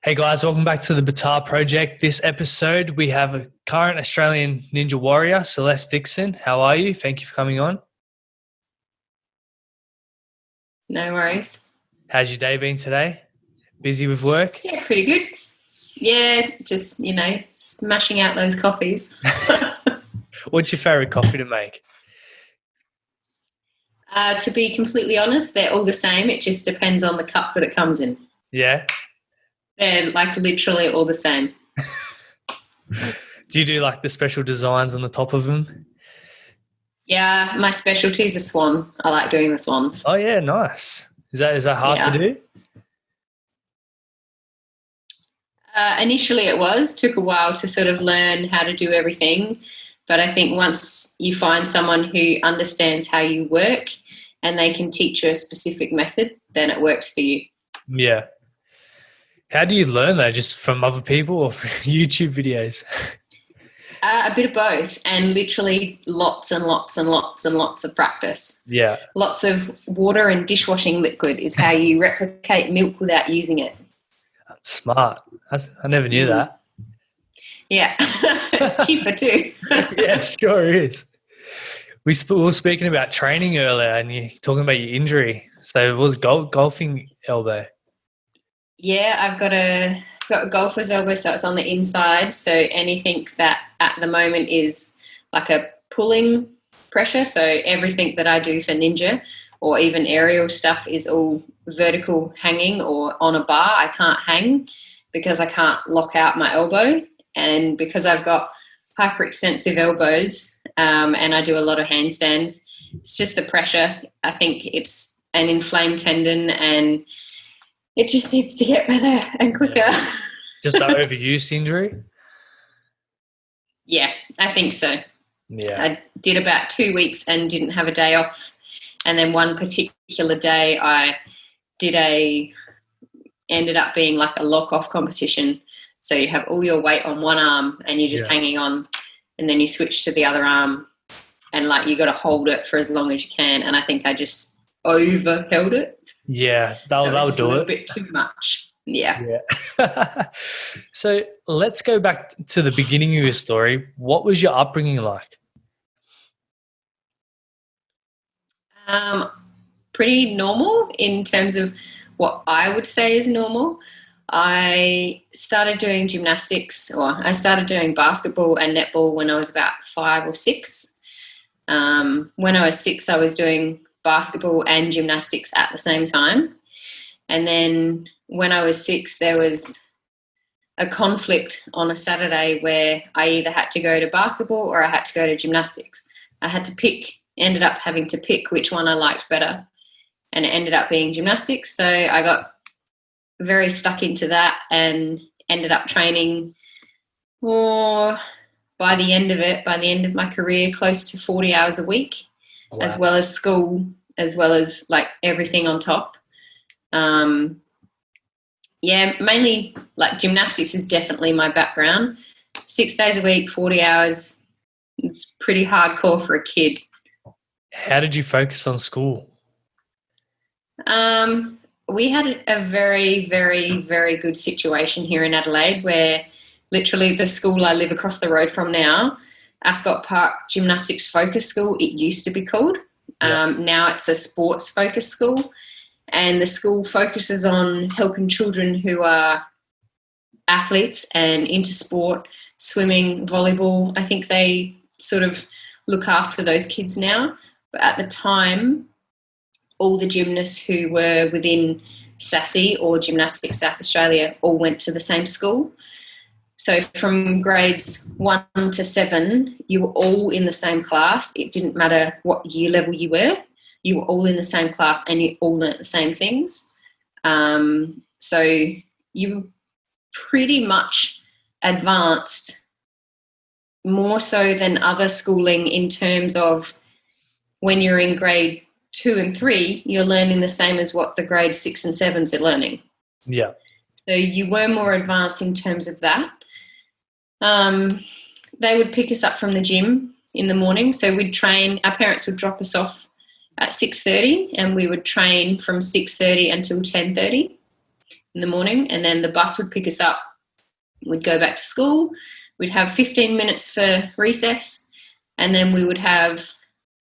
Hey guys, welcome back to the Betar Project. This episode, we have a current Australian Ninja Warrior, Celeste Dixon. How are you? Thank you for coming on. No worries. How's your day been today? Busy with work? Yeah, pretty good. Yeah, just, smashing out those coffees. What's your favourite coffee to make? To be completely honest, they're all the same. It just depends on the cup that it comes in. Yeah? They're like literally all the same. Do you do like the special designs on the top of them? Yeah, my specialty is a swan. I like doing the swans. Oh yeah, nice. Is that hard to do? Initially it took a while to sort of learn how to do everything. But I think once you find someone who understands how you work and they can teach you a specific method, then it works for you. Yeah. How do you learn that? Just from other people or from YouTube videos? A bit of both, and literally lots and lots and lots and lots of practice. Yeah. Lots of water and dishwashing liquid is how you replicate milk without using it. Smart. I never knew that. Yeah. It's cheaper too. Yeah, sure is. We were speaking about training earlier and you're talking about your injury. So it was golfing elbow. Yeah, I've got a golfer's elbow, so it's on the inside. So anything that at the moment is like a pulling pressure, so everything that I do for ninja or even aerial stuff is all vertical hanging or on a bar. I can't hang because I can't lock out my elbow, and because I've got hyperextensive elbows and I do a lot of handstands, it's just the pressure. I think it's an inflamed tendon and it just needs to get better and quicker. Yeah. Just an overuse injury? Yeah, I think so. Yeah. I did about 2 weeks and didn't have a day off. And then one particular day I ended up being like a lock-off competition. So you have all your weight on one arm and you're just hanging on, and then you switch to the other arm and like you got to hold it for as long as you can. And I think I just overheld it. Yeah, that'll do it. A little bit too much. Yeah. So let's go back to the beginning of your story. What was your upbringing like? Pretty normal in terms of what I would say is normal. I started doing gymnastics, or I started doing basketball and netball when I was about 5 or 6. When I was 6, I was doing basketball and gymnastics at the same time. And then when I was 6, there was a conflict on a Saturday where I either had to go to basketball or I had to go to gymnastics. I had to ended up having to pick which one I liked better. And it ended up being gymnastics. So I got very stuck into that and ended up training by the end of my career, close to 40 hours a week. Wow. As well as school, as well as like everything on top. Mainly like gymnastics is definitely my background. 6 days a week, 40 hours. It's pretty hardcore for a kid. How did you focus on school? We had a very, very, very good situation here in Adelaide where literally the school I live across the road from now, Ascot Park Gymnastics Focus School, it used to be called. Now it's a sports focus school, and the school focuses on helping children who are athletes and into sport, swimming, volleyball. I think they sort of look after those kids now. But at the time, all the gymnasts who were within SASI or Gymnastics South Australia all went to the same school. So from grades 1 to 7, you were all in the same class. It didn't matter what year level you were all in the same class and you all learnt the same things. So you pretty much advanced more so than other schooling in terms of when you're in grade 2 and 3, you're learning the same as what the grade 6 and 7s are learning. Yeah. So you were more advanced in terms of that. They would pick us up from the gym in the morning. So we'd train, our parents would drop us off at 6:30 and we would train from 6:30 until 10:30. in the morning, and then the bus would pick us up. We'd go back to school. We'd have 15 minutes for recess, and then we would have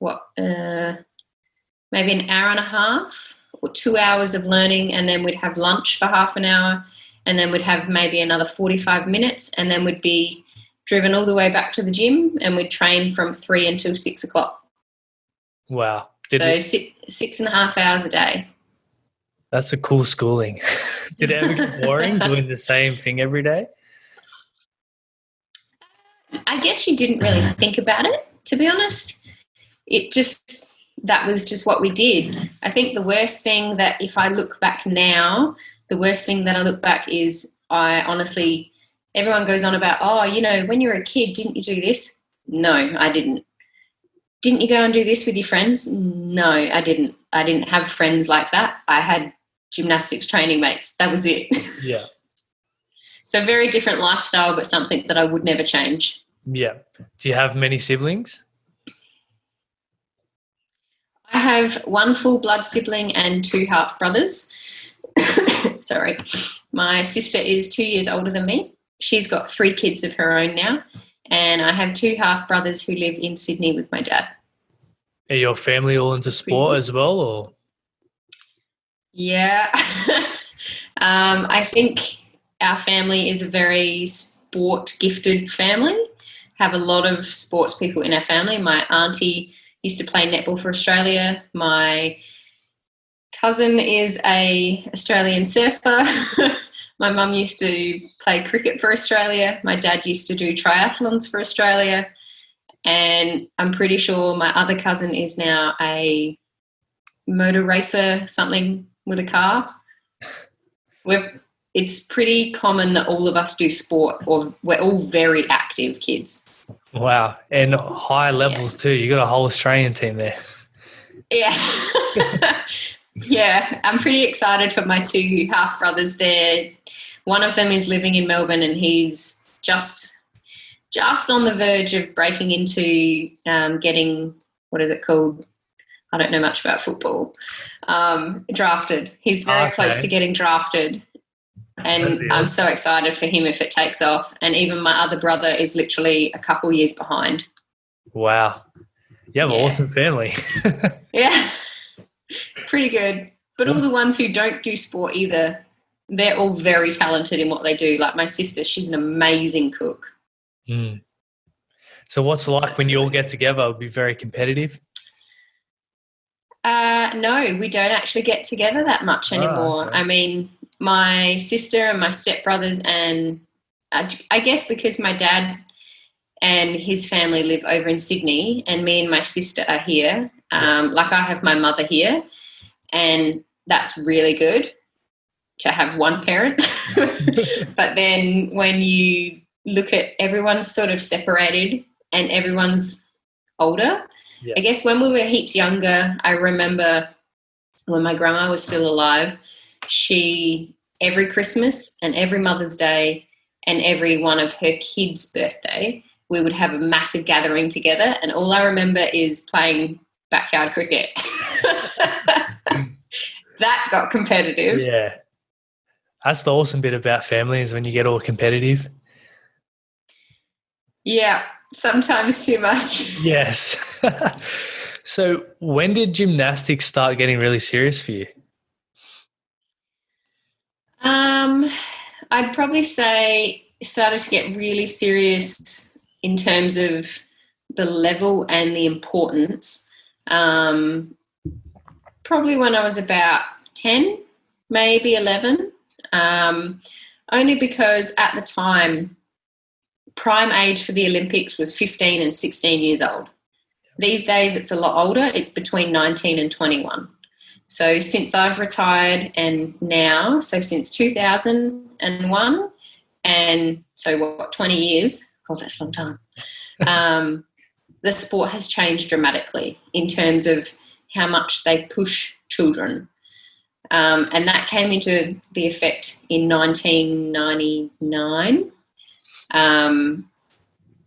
maybe an hour and a half or 2 hours of learning, and then we'd have lunch for half an hour, and then we'd have maybe another 45 minutes, and then we'd be driven all the way back to the gym, and we'd train from 3 until 6 o'clock. Wow. 6.5 hours a day. That's a cool schooling. Did it ever get boring doing the same thing every day? I guess you didn't really think about it, to be honest. That was just what we did. I think the worst thing that if I look back now, the worst thing that I look back is everyone goes on about, when you were a kid, didn't you do this? No, I didn't. Didn't you go and do this with your friends? No, I didn't. I didn't have friends like that. I had gymnastics training mates. That was it. Yeah. So very different lifestyle, but something that I would never change. Yeah. Do you have many siblings? I have one full blood sibling and 2 half brothers. Sorry. My sister is 2 years older than me. She's got 3 kids of her own now. And I have 2 half brothers who live in Sydney with my dad. Are your family all into sport as well, or? Yeah. I think our family is a very sport-gifted family. Have a lot of sports people in our family. My auntie used to play netball for Australia. My cousin is a Australian surfer. My mum used to play cricket for Australia. My dad used to do triathlons for Australia. And I'm pretty sure my other cousin is now a motor racer, something with a car. It's pretty common that all of us do sport, or we're all very active kids. Wow. And high levels too. You got a whole Australian team there. Yeah. Yeah. I'm pretty excited for my 2 half brothers there. One of them is living in Melbourne, and he's just on the verge of breaking into getting, what is it called? I don't know much about football. Drafted. He's very close to getting drafted. And I'm so excited for him if it takes off. And even my other brother is literally a couple years behind. Wow. You have an awesome family. Yeah. It's pretty good. But all the ones who don't do sport either, they're all very talented in what they do. Like my sister, she's an amazing cook. Mm. So what's it like when you all get together? It'll be very competitive? No, we don't actually get together that much anymore. Okay. I mean, my sister and my stepbrothers, and I guess because my dad and his family live over in Sydney and me and my sister are here, like I have my mother here, and that's really good to have one parent. But then when you look at everyone's sort of separated and everyone's older, I guess when we were heaps younger, I remember when my grandma was still alive, she, every Christmas and every Mother's Day and every one of her kids' birthday, we would have a massive gathering together, and all I remember is playing backyard cricket. That got competitive. Yeah. That's the awesome bit about family, is when you get all competitive. Yeah, sometimes too much. Yes. So when did gymnastics start getting really serious for you? I'd probably say it started to get really serious in terms of the level and the importance. Probably when I was about 10, maybe 11, only because at the time, prime age for the Olympics was 15 and 16 years old. These days it's a lot older. It's between 19 and 21. So since I've retired and now, so since 2001, and so 20 years, God, that's a long time, the sport has changed dramatically in terms of how much they push children. And that came into the effect in 1999.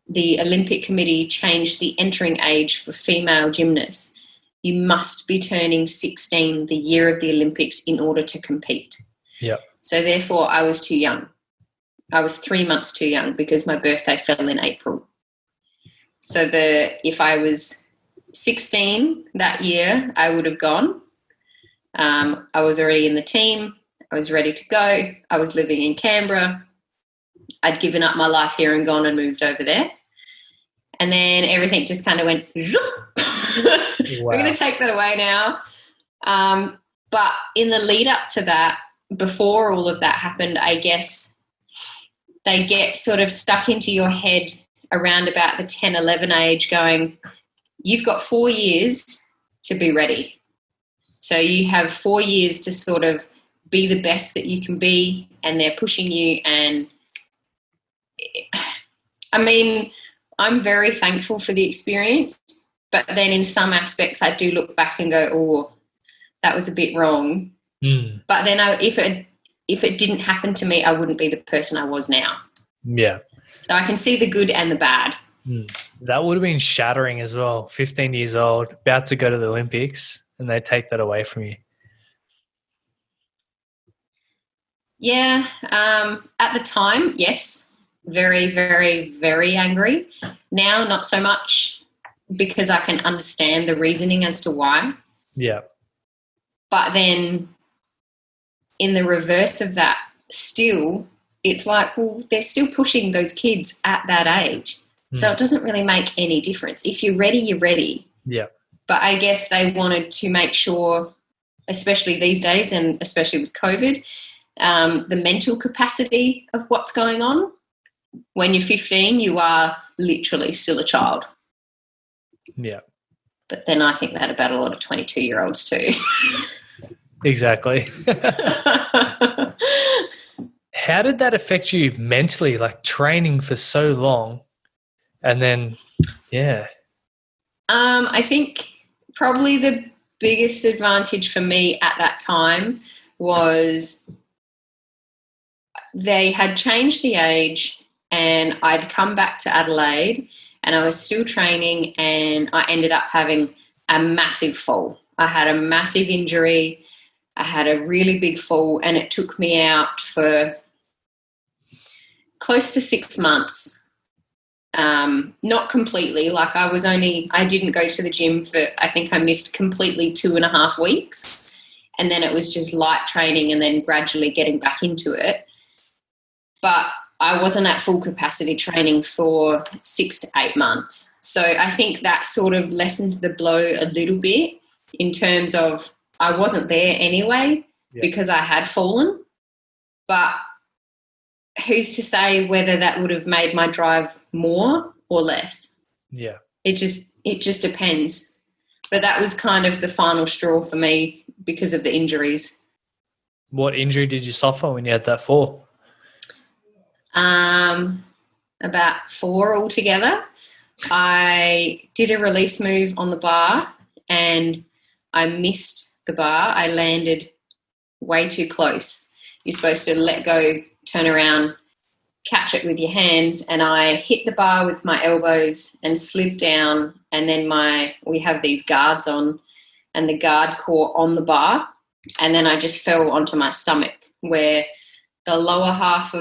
The Olympic Committee changed the entering age for female gymnasts. You must be turning 16 the year of the Olympics in order to compete. Yep. So therefore I was too young. I was 3 months too young because my birthday fell in April. So if I was 16 that year, I would have gone. I was already in the team. I was ready to go. I was living in Canberra. I'd given up my life here and gone and moved over there. And then everything just kind of went, We're going to take that away now. But in the lead up to that, before all of that happened, I guess they get sort of stuck into your head around about the 10, 11 age going, you've got 4 years to be ready. So you have 4 years to sort of be the best that you can be, and they're pushing you. And I mean, I'm very thankful for the experience, but then in some aspects I do look back and go, oh, that was a bit wrong. But then if it didn't happen to me, I wouldn't be the person I was now. Yeah. So I can see the good and the bad. That would have been shattering as well. 15 years old, about to go to the Olympics, and they take that away from you. Yeah. At the time, yes. Very, very, very angry. Now, not so much, because I can understand the reasoning as to why. Yeah. But then in the reverse of that, still, it's like, well, they're still pushing those kids at that age. So it doesn't really make any difference. If you're ready, you're ready. Yeah. But I guess they wanted to make sure, especially these days and especially with COVID, the mental capacity of what's going on. When you're 15, you are literally still a child. Yeah. But then I think that about a lot of 22-year-olds too. Exactly. How did that affect you mentally, like training for so long? And then, yeah. I think probably the biggest advantage for me at that time was they had changed the age, and I'd come back to Adelaide and I was still training, and I ended up having a massive fall. I had a massive injury. I had a really big fall, and it took me out for close to 6 months. Not completely, like I didn't go to the gym for, I think I missed completely 2.5 weeks. And then it was just light training and then gradually getting back into it. But I wasn't at full capacity training for 6 to 8 months. So I think that sort of lessened the blow a little bit in terms of I wasn't there anyway because I had fallen. But who's to say whether that would have made my drive more or less? Yeah. It just depends. But that was kind of the final straw for me because of the injuries. What injury did you suffer when you had that fall? About 4 altogether. I did a release move on the bar and I missed the bar. I landed way too close. You're supposed to let go, turn around, catch it with your hands, and I hit the bar with my elbows and slid down, and then we have these guards on, and the guard caught on the bar, and then I just fell onto my stomach where the lower half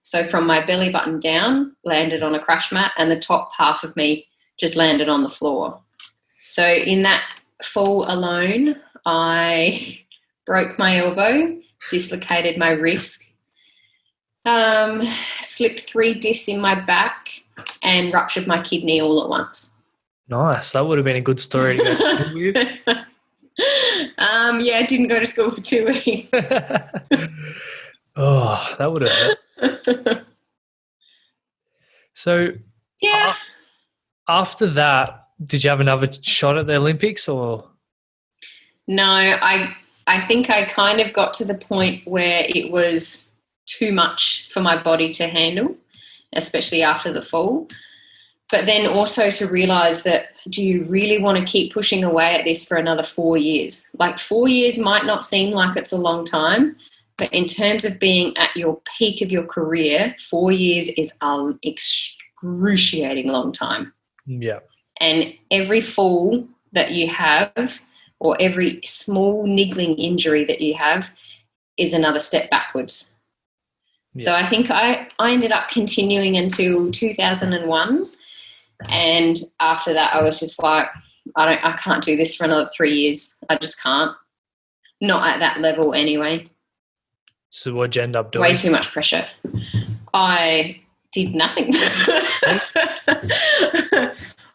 so from my belly button down landed on a crash mat, and the top half of me just landed on the floor. So in that fall alone, I broke my elbow, dislocated my wrist, slipped 3 discs in my back, and ruptured my kidney all at once. Nice. That would have been a good story to go to school with. Yeah, I didn't go to school for 2 weeks. Oh, that would have hurt. So, yeah. After that, did you have another shot at the Olympics or? No, I think I kind of got to the point where it was too much for my body to handle, especially after the fall. But then also to realise that, do you really want to keep pushing away at this for another 4 years? Like 4 years might not seem like it's a long time, but in terms of being at your peak of your career, 4 years is an excruciating long time. Yeah. And every fall that you have, or every small niggling injury that you have, is another step backwards. Yeah. So I think I ended up continuing until 2001. And after that, I was just like, I can't do this for another 3 years. I just can't. Not at that level anyway. So what'd you end up doing? Way too much pressure. I did nothing.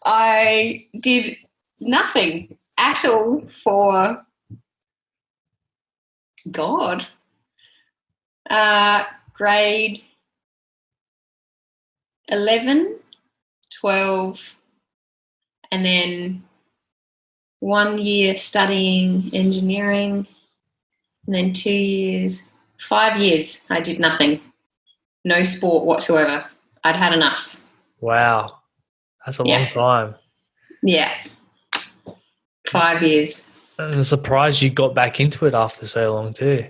I did nothing at all for God. Grade 11, 12, and then 1 year studying engineering, and then 2 years, 5 years I did nothing. No sport whatsoever. I'd had enough. Wow. That's a long time. Yeah. 5 years. I'm surprised you got back into it after so long too.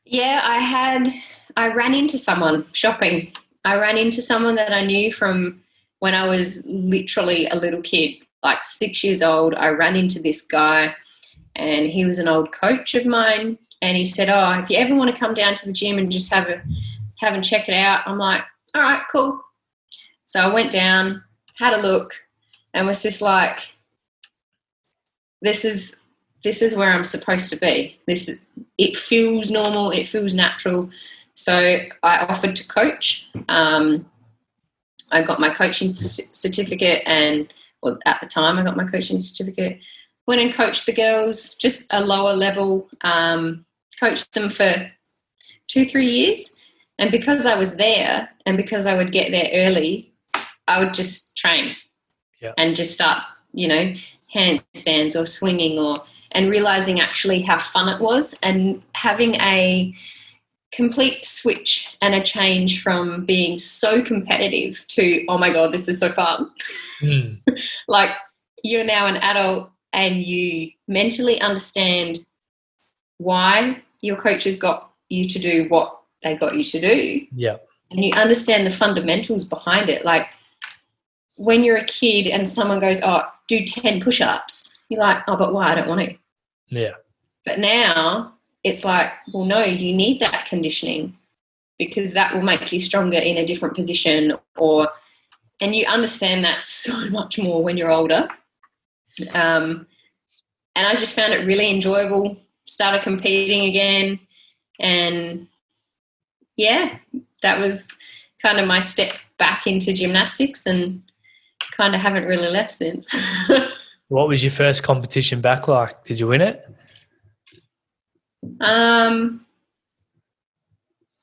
Yeah, I ran into someone shopping. I ran into someone that I knew from when I was literally a little kid, like 6 years old. I ran into this guy and he was an old coach of mine, and he said, oh, if you ever want to come down to the gym and just have and check it out. I'm like, all right, cool. So I went down, had a look, and was just like, this is where I'm supposed to be. It feels normal. It feels natural. So I offered to coach. I got my coaching certificate, and at the time I got my coaching certificate. Went and coached the girls, just a lower level. Coached them for 2-3 years. And because I was there, and because I would get there early, I would just train and just start, handstands or swinging and realising actually how fun it was, and having a complete switch and a change from being so competitive to, oh my God, this is so fun. Like, you're now an adult and you mentally understand why your coaches got you to do what they got you to do. Yeah. And you understand the fundamentals behind it. Like, when you're a kid and someone goes, oh, do 10 push-ups, you're like, oh, but why? I don't want to. Yeah. But now it's like, well, no, you need that conditioning because that will make you stronger in a different position, and you understand that so much more when you're older. And I just found it really enjoyable, started competing again, and yeah, that was kind of my step back into gymnastics, and kind of haven't really left since. What was your first competition back like? Did you win it?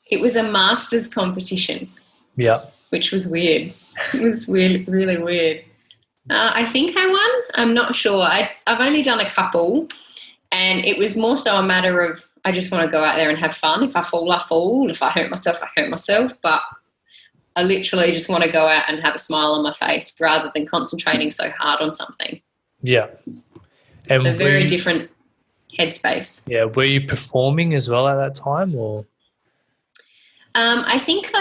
It was a masters competition. Yeah. Which was weird. It was really, really weird. I think I won. I'm not sure. I've only done a couple, and it was more so a matter of I just want to go out there and have fun. If I fall, I fall. If I hurt myself, I hurt myself. But I literally just want to go out and have a smile on my face rather than concentrating so hard on something. Yeah. And it's a very different headspace. Yeah. Were you performing as well at that time, or? I think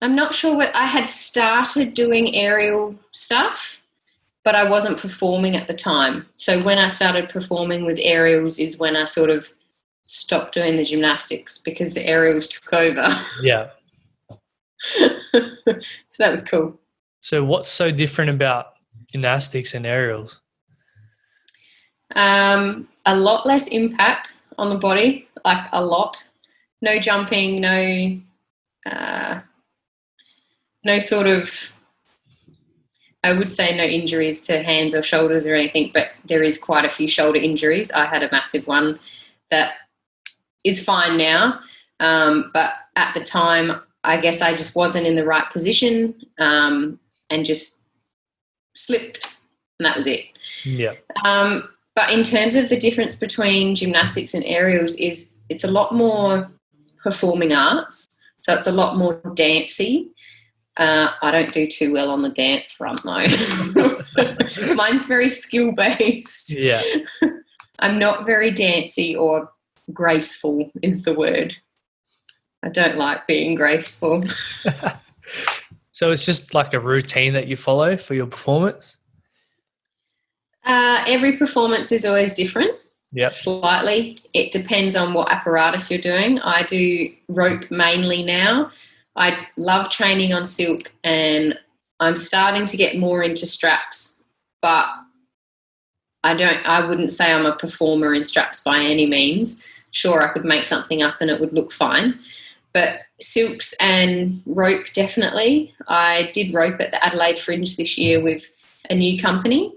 I'm not sure I had started doing aerial stuff, but I wasn't performing at the time. So when I started performing with aerials is when I sort of stopped doing the gymnastics because the aerials took over. Yeah. So that was cool. So what's so different about gymnastics and aerials? A lot less impact on the body, like a lot. No jumping, no sort of, I would say no injuries to hands or shoulders or anything, but there is quite a few shoulder injuries. I had a massive one that is fine now, but at the time, I guess I just wasn't in the right position and just slipped, and that was it. Yeah. But in terms of the difference between gymnastics and aerials is it's a lot more performing arts, so it's a lot more dancey. I don't do too well on the dance front though. Mine's very skill-based. Yeah. I'm not very dancey or graceful is the word. I don't like being graceful. So it's just like a routine that you follow for your performance? Every performance is always different. Yep. slightly. It depends on what apparatus you're doing. I do rope mainly now. I love training on silk, and I'm starting to get more into straps, but I wouldn't say I'm a performer in straps by any means. Sure, I could make something up and it would look fine. But silks and rope, definitely. I did rope at the Adelaide Fringe this year with a new company.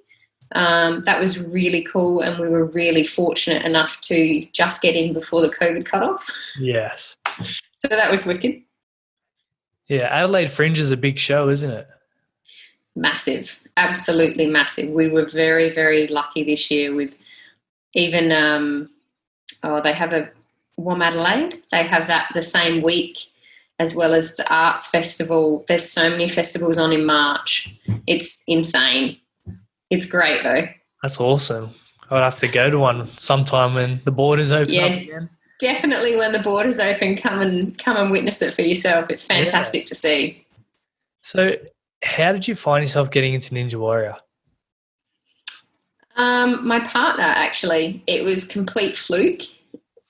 That was really cool, and we were really fortunate enough to just get in before the COVID cut off. Yes. So that was wicked. Yeah, Adelaide Fringe is a big show, isn't it? Massive, absolutely massive. We were very, very lucky this year with even, they have a WOM Adelaide. They have that the same week as well as the Arts Festival. There's so many festivals on in March. It's insane. It's great though. That's awesome. I'd have to go to one sometime when the borders open up again. Definitely when the borders open, come and witness it for yourself. It's fantastic to see. So how did you find yourself getting into Ninja Warrior? My partner, actually. It was complete fluke,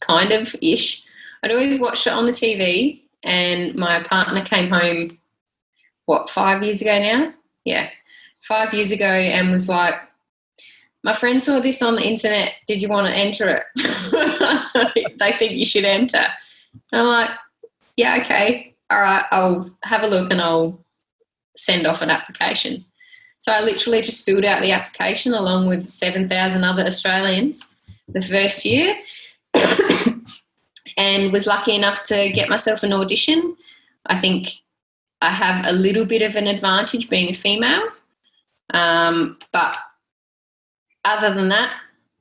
kind of ish. I'd always watched it on the TV, and my partner came home, 5 years ago now? Yeah, 5 years ago, and was like, my friend saw this on the internet. Did you want to enter it? They think you should enter. And I'm like, yeah, okay. All right, I'll have a look and I'll send off an application. So I literally just filled out the application along with 7,000 other Australians the first year and was lucky enough to get myself an audition. I think I have a little bit of an advantage being a female, but other than that,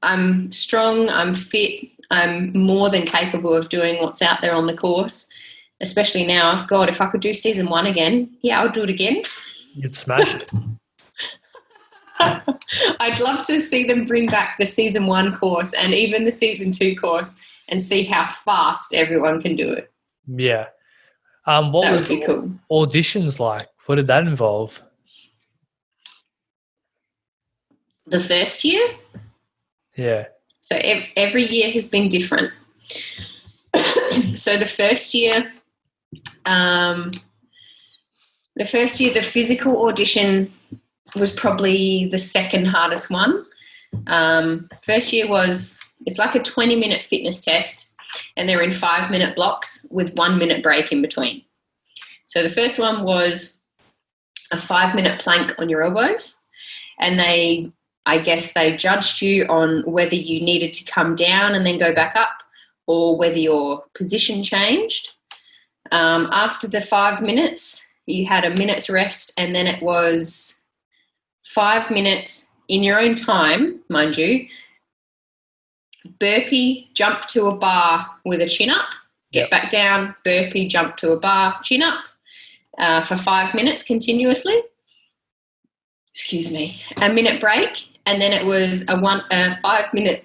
I'm strong, I'm fit, I'm more than capable of doing what's out there on the course, especially now. God, if I could do season 1 again, yeah, I'll do it again. You'd smash it. I'd love to see them bring back the season 1 course and even the season 2 course and see how fast everyone can do it. Yeah. What that were would be cool. Auditions like? What did that involve? The first year? Yeah. So every year has been different. So the first year, the physical audition was probably the second hardest one. First year it's like a 20-minute fitness test, and they're in 5-minute blocks with 1 minute break in between. So the first one was a 5-minute plank on your elbows, and I guess they judged you on whether you needed to come down and then go back up or whether your position changed. After the 5 minutes, you had a minute's rest, and then it was 5 minutes in your own time, mind you. Burpee, jump to a bar with a chin up, get back down, burpee, jump to a bar, chin up for 5 minutes continuously. Excuse me. A minute break, and then it was a 5-minute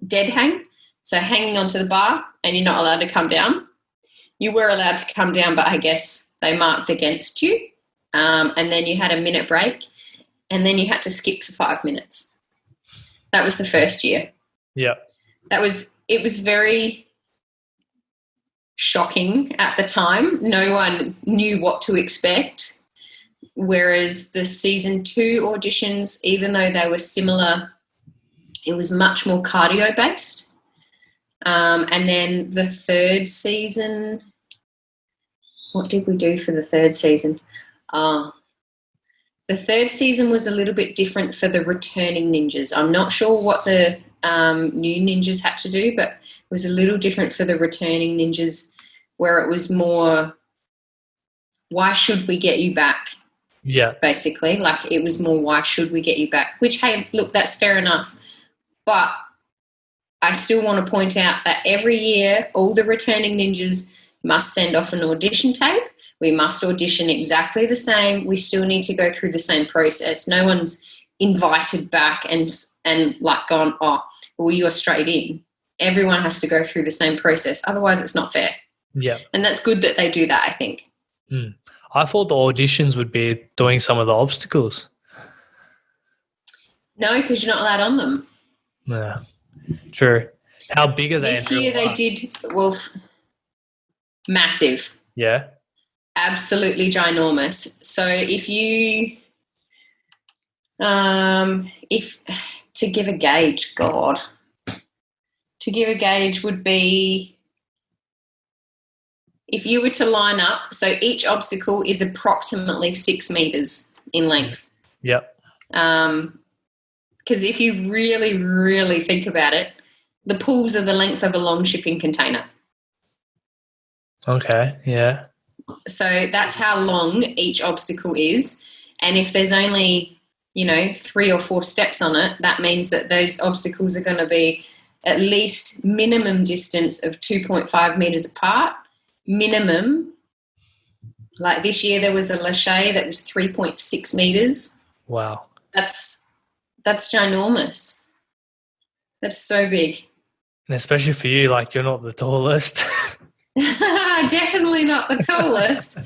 dead hang, so hanging onto the bar, and you're not allowed to come down. You were allowed to come down, but I guess they marked against you. And then you had a minute break, and then you had to skip for 5 minutes. That was the first year. Yeah. It was very shocking at the time. No one knew what to expect. Whereas the season 2 auditions, even though they were similar, it was much more cardio based. And then the third season, what did we do for the third season? The third season was a little bit different for the returning ninjas. I'm not sure what the new ninjas had to do, but it was a little different for the returning ninjas, where it was more, why should we get you back? Yeah. Basically, like it was more, why should we get you back? Which, hey, look, that's fair enough. But I still want to point out that every year, all the returning ninjas must send off an audition tape. We must audition exactly the same. We still need to go through the same process. No one's invited back and like gone, oh, well, you're straight in. Everyone has to go through the same process. Otherwise, it's not fair. Yeah. And that's good that they do that, I think. Mm. I thought the auditions would be doing some of the obstacles. No, because you're not allowed on them. Yeah. True. How big are they? This year they did, massive. Yeah. Absolutely ginormous. So if you, to give a gauge, would be, if you were to line up, so each obstacle is approximately 6 meters in length. Yep. Because if you really, really think about it, the pools are the length of a long shipping container. Okay, yeah. So that's how long each obstacle is. And if there's only, 3 or 4 steps on it, that means that those obstacles are going to be at least minimum distance of 2.5 meters apart. Minimum. Like this year there was a lache that was 3.6 meters. Wow. That's ginormous. That's so big. And especially for you, like you're not the tallest. Definitely not the tallest.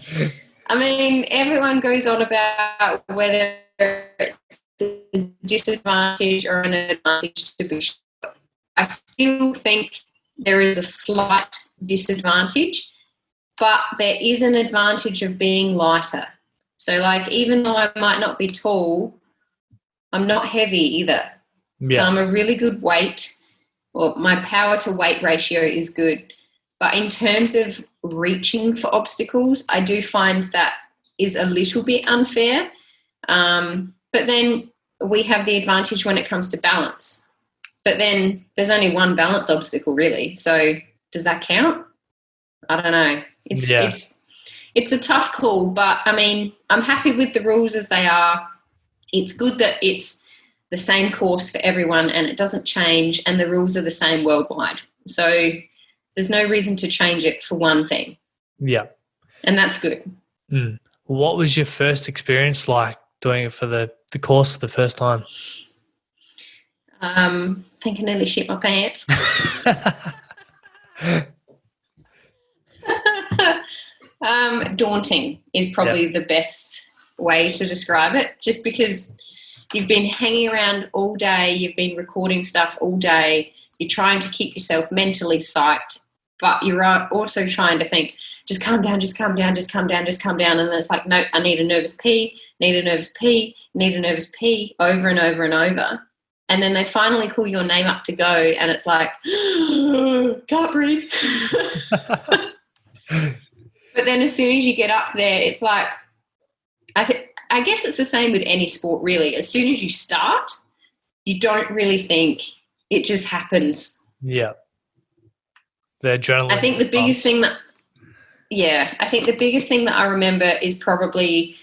I mean, everyone goes on about whether it's a disadvantage or an advantage to be short. I still think there is a slight disadvantage, but there is an advantage of being lighter. So, like, even though I might not be tall, I'm not heavy either. Yeah. So I'm a really good weight, or my power to weight ratio is good. But in terms of reaching for obstacles, I do find that is a little bit unfair. But then we have the advantage when it comes to balance. But then there's only one balance obstacle, really. So does that count? I don't know. It's a tough call, but I mean, I'm happy with the rules as they are. It's good that it's the same course for everyone and it doesn't change, and the rules are the same worldwide. So there's no reason to change it for one thing. Yeah. And that's good. Mm. What was your first experience like doing it for the course for the first time? I think I nearly shit my pants. Daunting is probably the best way to describe it, just because you've been hanging around all day, you've been recording stuff all day, you're trying to keep yourself mentally psyched, but you're also trying to think, just calm down, just calm down, just calm down, just calm down. And then it's like, no, I need a nervous pee, need a nervous pee, need a nervous pee, over and over and over. And then they finally call your name up to go and it's like, can't breathe. But then as soon as you get up there, it's like, I guess it's the same with any sport, really. As soon as you start, you don't really think, it just happens. Yeah. The adrenaline. I think the biggest thing that I remember is probably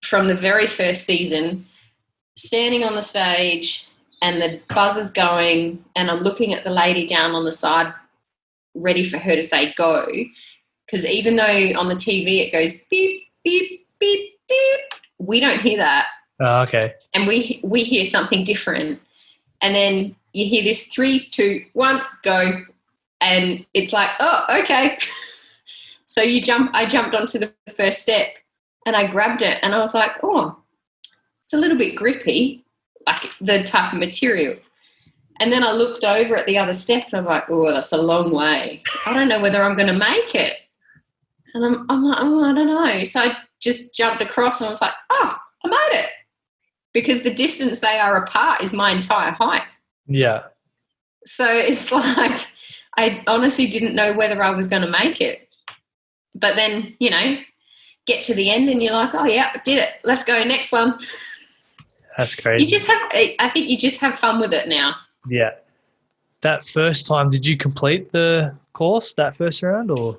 from the very first season, standing on the stage and the buzzer's going and I'm looking at the lady down on the side ready for her to say go, because even though on the TV it goes beep, beep, beep, beep, we don't hear that. Oh, okay. And we hear something different. And then you hear this 3, 2, 1, go. And it's like, oh, okay. So I jumped onto the first step and I grabbed it and I was like, oh, it's a little bit grippy, like the type of material. And then I looked over at the other step and I'm like, oh, that's a long way. I don't know whether I'm going to make it. And I'm like, oh, I don't know. So I just jumped across and I was like, oh, I made it. Because the distance they are apart is my entire height. Yeah. So it's like, I honestly didn't know whether I was going to make it. But then, get to the end and you're like, oh, yeah, I did it. Let's go, next one. That's crazy. I think you just have fun with it now. Yeah. That first time, did you complete the course that first round or?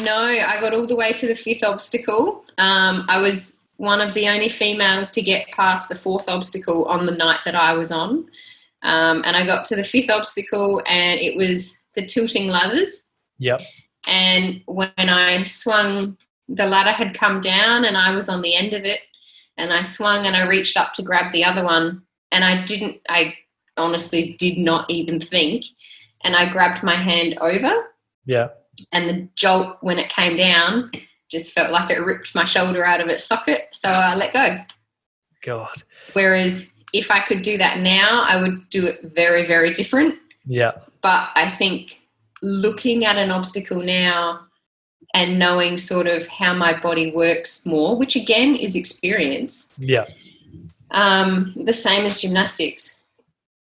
No, I got all the way to the 5th obstacle. I was one of the only females to get past the 4th obstacle on the night that I was on. And I got to the 5th obstacle and it was the tilting ladders. Yep. And when I swung, the ladder had come down and I was on the end of it and I swung and I reached up to grab the other one and I honestly did not even think, and I grabbed my hand over. Yeah. And the jolt when it came down just felt like it ripped my shoulder out of its socket, so I let go. God. Whereas if I could do that now, I would do it very, very different. Yeah. But I think looking at an obstacle now and knowing sort of how my body works more, which again is experience, Yeah. the same as gymnastics.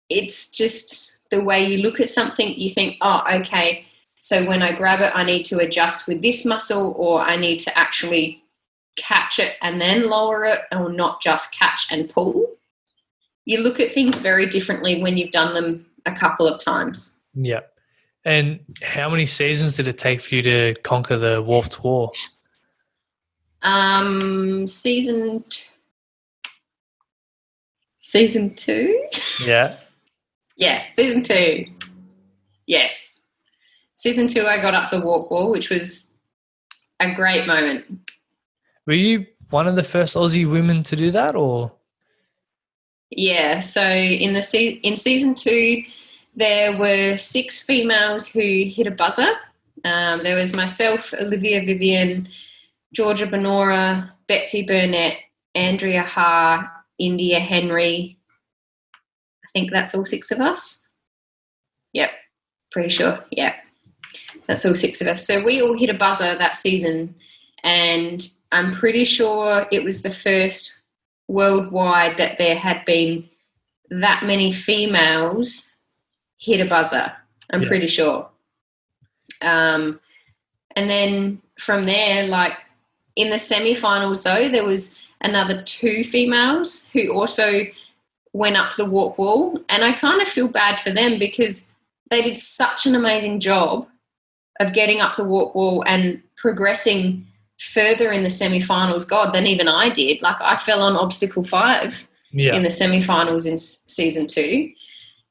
It's just the way you look at something, you think, oh, okay, so when I grab it, I need to adjust with this muscle, or I need to actually catch it and then lower it, or not just catch and pull. You look at things very differently when you've done them a couple of times. Yeah. And how many seasons did it take for you to conquer the warped wall? Season 2? Yeah. Yeah, season 2. Yes. Season 2, I got up the warp wall, which was a great moment. Were you one of the first Aussie women to do that, or? Yeah, so in season 2, there were 6 females who hit a buzzer. There was myself, Olivia Vivian, Georgia Benora, Betsy Burnett, Andrea Ha, India Henry. I think that's all 6 of us. Yep, pretty sure. Yeah, that's all 6 of us. So we all hit a buzzer that season, and I'm pretty sure it was the first worldwide that there had been that many females hit a buzzer. I'm pretty sure. And then from there, like in the semi-finals though, there was another 2 females who also went up the warp wall, and I kind of feel bad for them because they did such an amazing job of getting up the warp wall and progressing further in the semi-finals, than even I did. Like I fell on obstacle 5 in the semi-finals in season 2.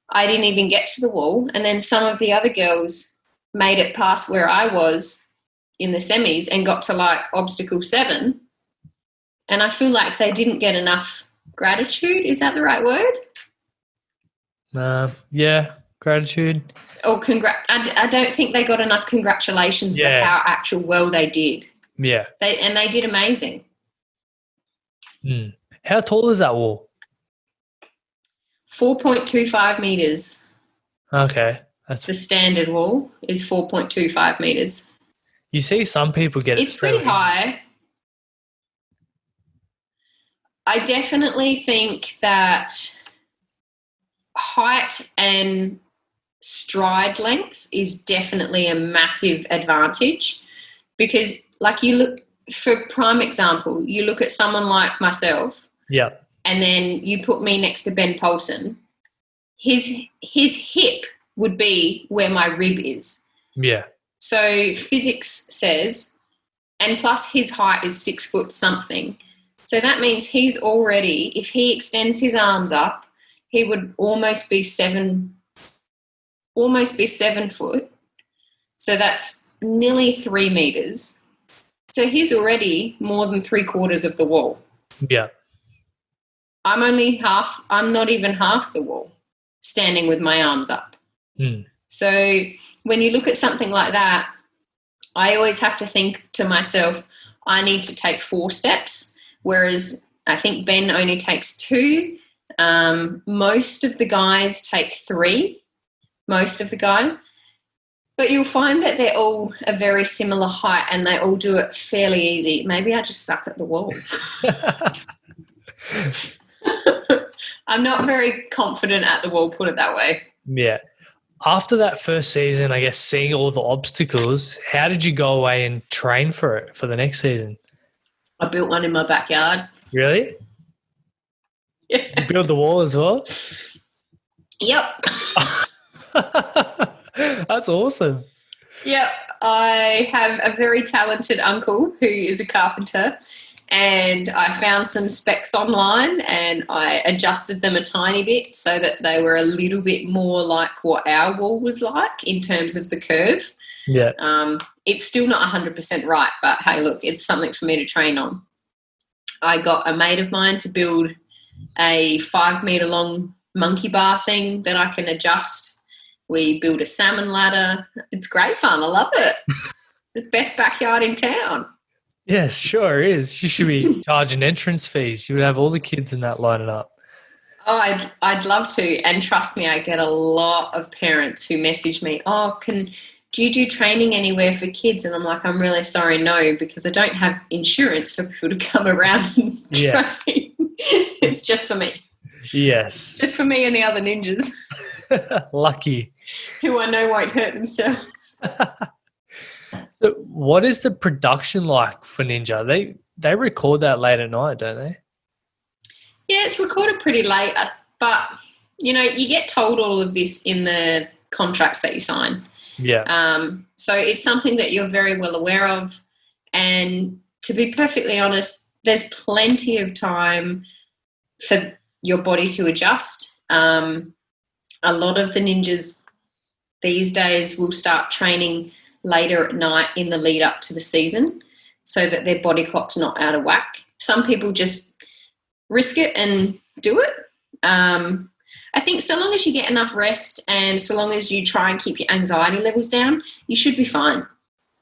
I didn't even get to the wall, and then some of the other girls made it past where I was in the semis and got to like obstacle 7, and I feel like they didn't get enough gratitude. Is that the right word? Yeah, gratitude. Or I don't think they got enough congratulations for how actual well they did. Yeah. They did amazing. How tall is that wall? 4.25 meters. Okay. The standard wall is 4.25 meters. You see some people get it. It's pretty high. I definitely think that height and stride length is definitely a massive advantage, because like you look, for prime example, you look at someone like myself, and then you put me next to Ben Paulson, his hip would be where my rib is. Yeah. So physics says, and plus his height is 6 foot something. So that means he's already, if he extends his arms up, he would almost be 7 foot. So that's nearly 3 meters. So he's already more than 3/4 of the wall. Yeah. I'm not even half the wall standing with my arms up. So when you look at something like that, I always have to think to myself, I need to take 4 steps, whereas I think Ben only takes 2. Most of the guys take 3, most of the guys. But you'll find that they're all a very similar height and they all do it fairly easy. Maybe I just suck at the wall. I'm not very confident at the wall, put it that way. Yeah. After that first season, I guess, seeing all the obstacles, how did you go away and train for it for the next season? I built one in my backyard. Really? Yeah. You built the wall as well? Yep. That's awesome. Yep. I have a very talented uncle who is a carpenter, and I found some specs online and I adjusted them a tiny bit so that they were a little bit more like what our wall was like in terms of the curve. Yeah. It's still not 100% right, but hey, look, it's something for me to train on. I got a mate of mine to build a 5 meter long monkey bar thing that I can adjust. We build a salmon ladder. It's great fun. I love it. The best backyard in town. Yes, sure is. You should be charging entrance fees. You would have all the kids in that lining up. Oh, I'd love to. And trust me, I get a lot of parents who message me, oh, do you do training anywhere for kids? And I'm like, I'm really sorry, no, because I don't have insurance for people to come around and train. It's just for me. Yes. Just for me and the other ninjas. Lucky. Who I know won't hurt themselves. So what is the production like for Ninja? They record that late at night, don't they? Yeah, it's recorded pretty late, but, you get told all of this in the contracts that you sign. Yeah. So it's something that you're very well aware of. And to be perfectly honest, there's plenty of time for your body to adjust. A lot of the ninjas these days will start training later at night in the lead up to the season so that their body clock's not out of whack. Some people just risk it and do it. I think so long as you get enough rest and so long as you try and keep your anxiety levels down, you should be fine.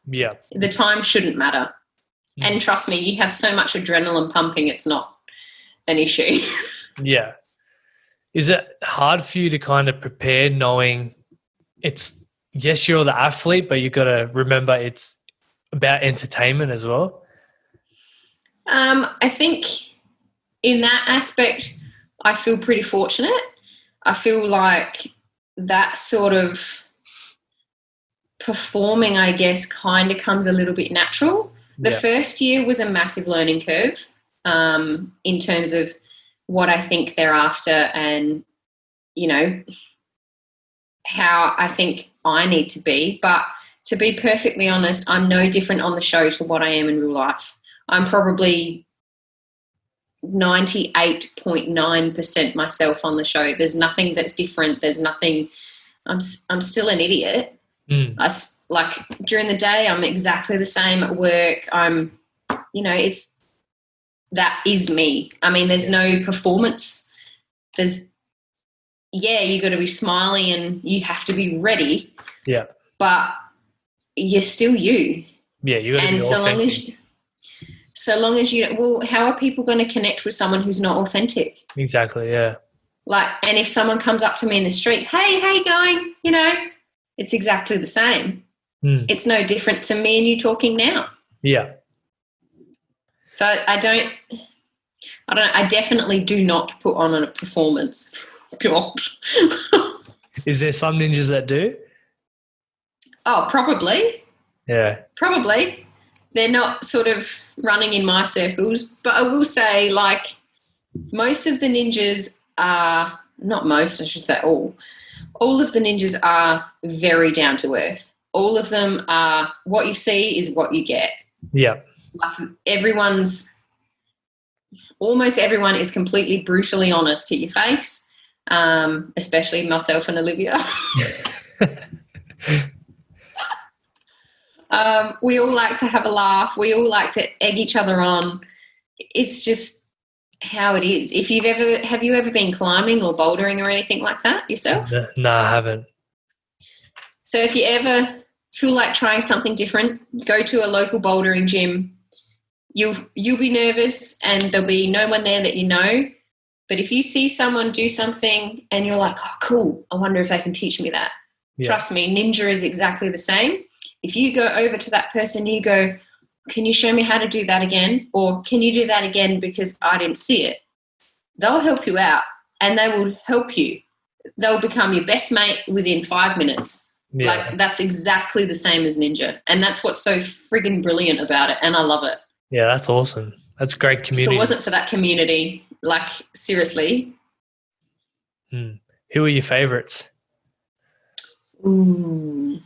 Yeah. The time shouldn't matter. And trust me, you have so much adrenaline pumping, it's not an issue. Yeah. Is it hard for you to kind of prepare knowing yes, you're the athlete, but you've got to remember it's about entertainment as well? I think in that aspect, I feel pretty fortunate. I feel like that sort of performing, I guess, kind of comes a little bit natural. The first year was a massive learning curve in terms of what I think they're after and, how I think I need to be. But to be perfectly honest, I'm no different on the show to what I am in real life. I'm probably 98.9% myself on the show. There's nothing that's different. There's nothing. I'm still an idiot. Like during the day, I'm exactly the same at work. That is me. I mean, there's no performance. You got to be smiley and you have to be ready. Yeah. But you're still you. Yeah, you got to be authentic. So long as how are people going to connect with someone who's not authentic? Exactly, yeah. And if someone comes up to me in the street, hey, how you going? It's exactly the same. It's no different to me and you talking now. Yeah. So I definitely do not put on a performance. God. Is there some ninjas that do? Oh, probably. Yeah. Probably. They're not sort of running in my circles, but I will say, most of the ninjas are, not most, I should say all of the ninjas are very down to earth. All of them are, what you see is what you get. Yeah. Almost everyone is completely brutally honest to your face, especially myself and Olivia. We all like to have a laugh. We all like to egg each other on. It's just how it is. Have you ever been climbing or bouldering or anything like that yourself? No, I haven't. So if you ever feel like trying something different, go to a local bouldering gym. You'll be nervous and there'll be no one there that you know. But if you see someone do something and you're like, oh, cool, I wonder if they can teach me that. Yeah. Trust me, ninja is exactly the same. If you go over to that person, you go, can you show me how to do that again? Or can you do that again because I didn't see it? They'll help you out and they will help you. They'll become your best mate within 5 minutes. Yeah. That's exactly the same as ninja. And that's what's so friggin' brilliant about it. And I love it. Yeah, that's awesome. That's a great community. If it wasn't for that community, seriously. Who are your favourites? Ooh.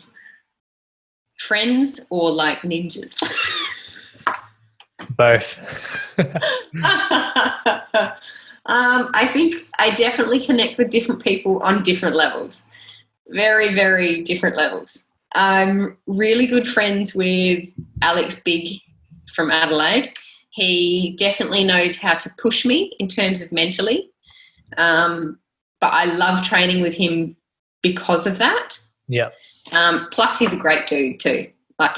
Friends or ninjas? Both. I think I definitely connect with different people on different levels. Very, very different levels. I'm really good friends with Alex Big from Adelaide. He definitely knows how to push me in terms of mentally. But I love training with him because of that. Yeah. Plus he's a great dude too.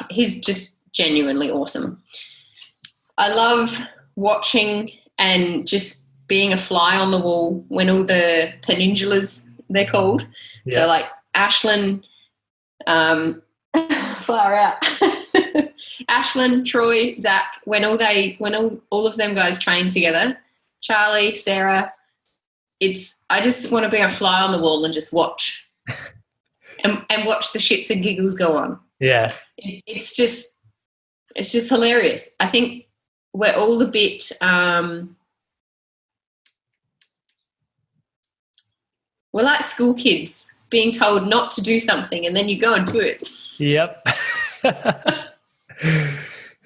He's just genuinely awesome. I love watching and just being a fly on the wall when all the peninsulas, they're called. Yeah. So like Ashlyn, far out. Ashlyn, Troy, Zach, when all of them guys train together, Charlie, Sarah, I just want to be a fly on the wall and just watch and watch the shits and giggles go on. Yeah. It's just hilarious. I think we're all a bit we're like school kids being told not to do something and then you go and do it. Yep.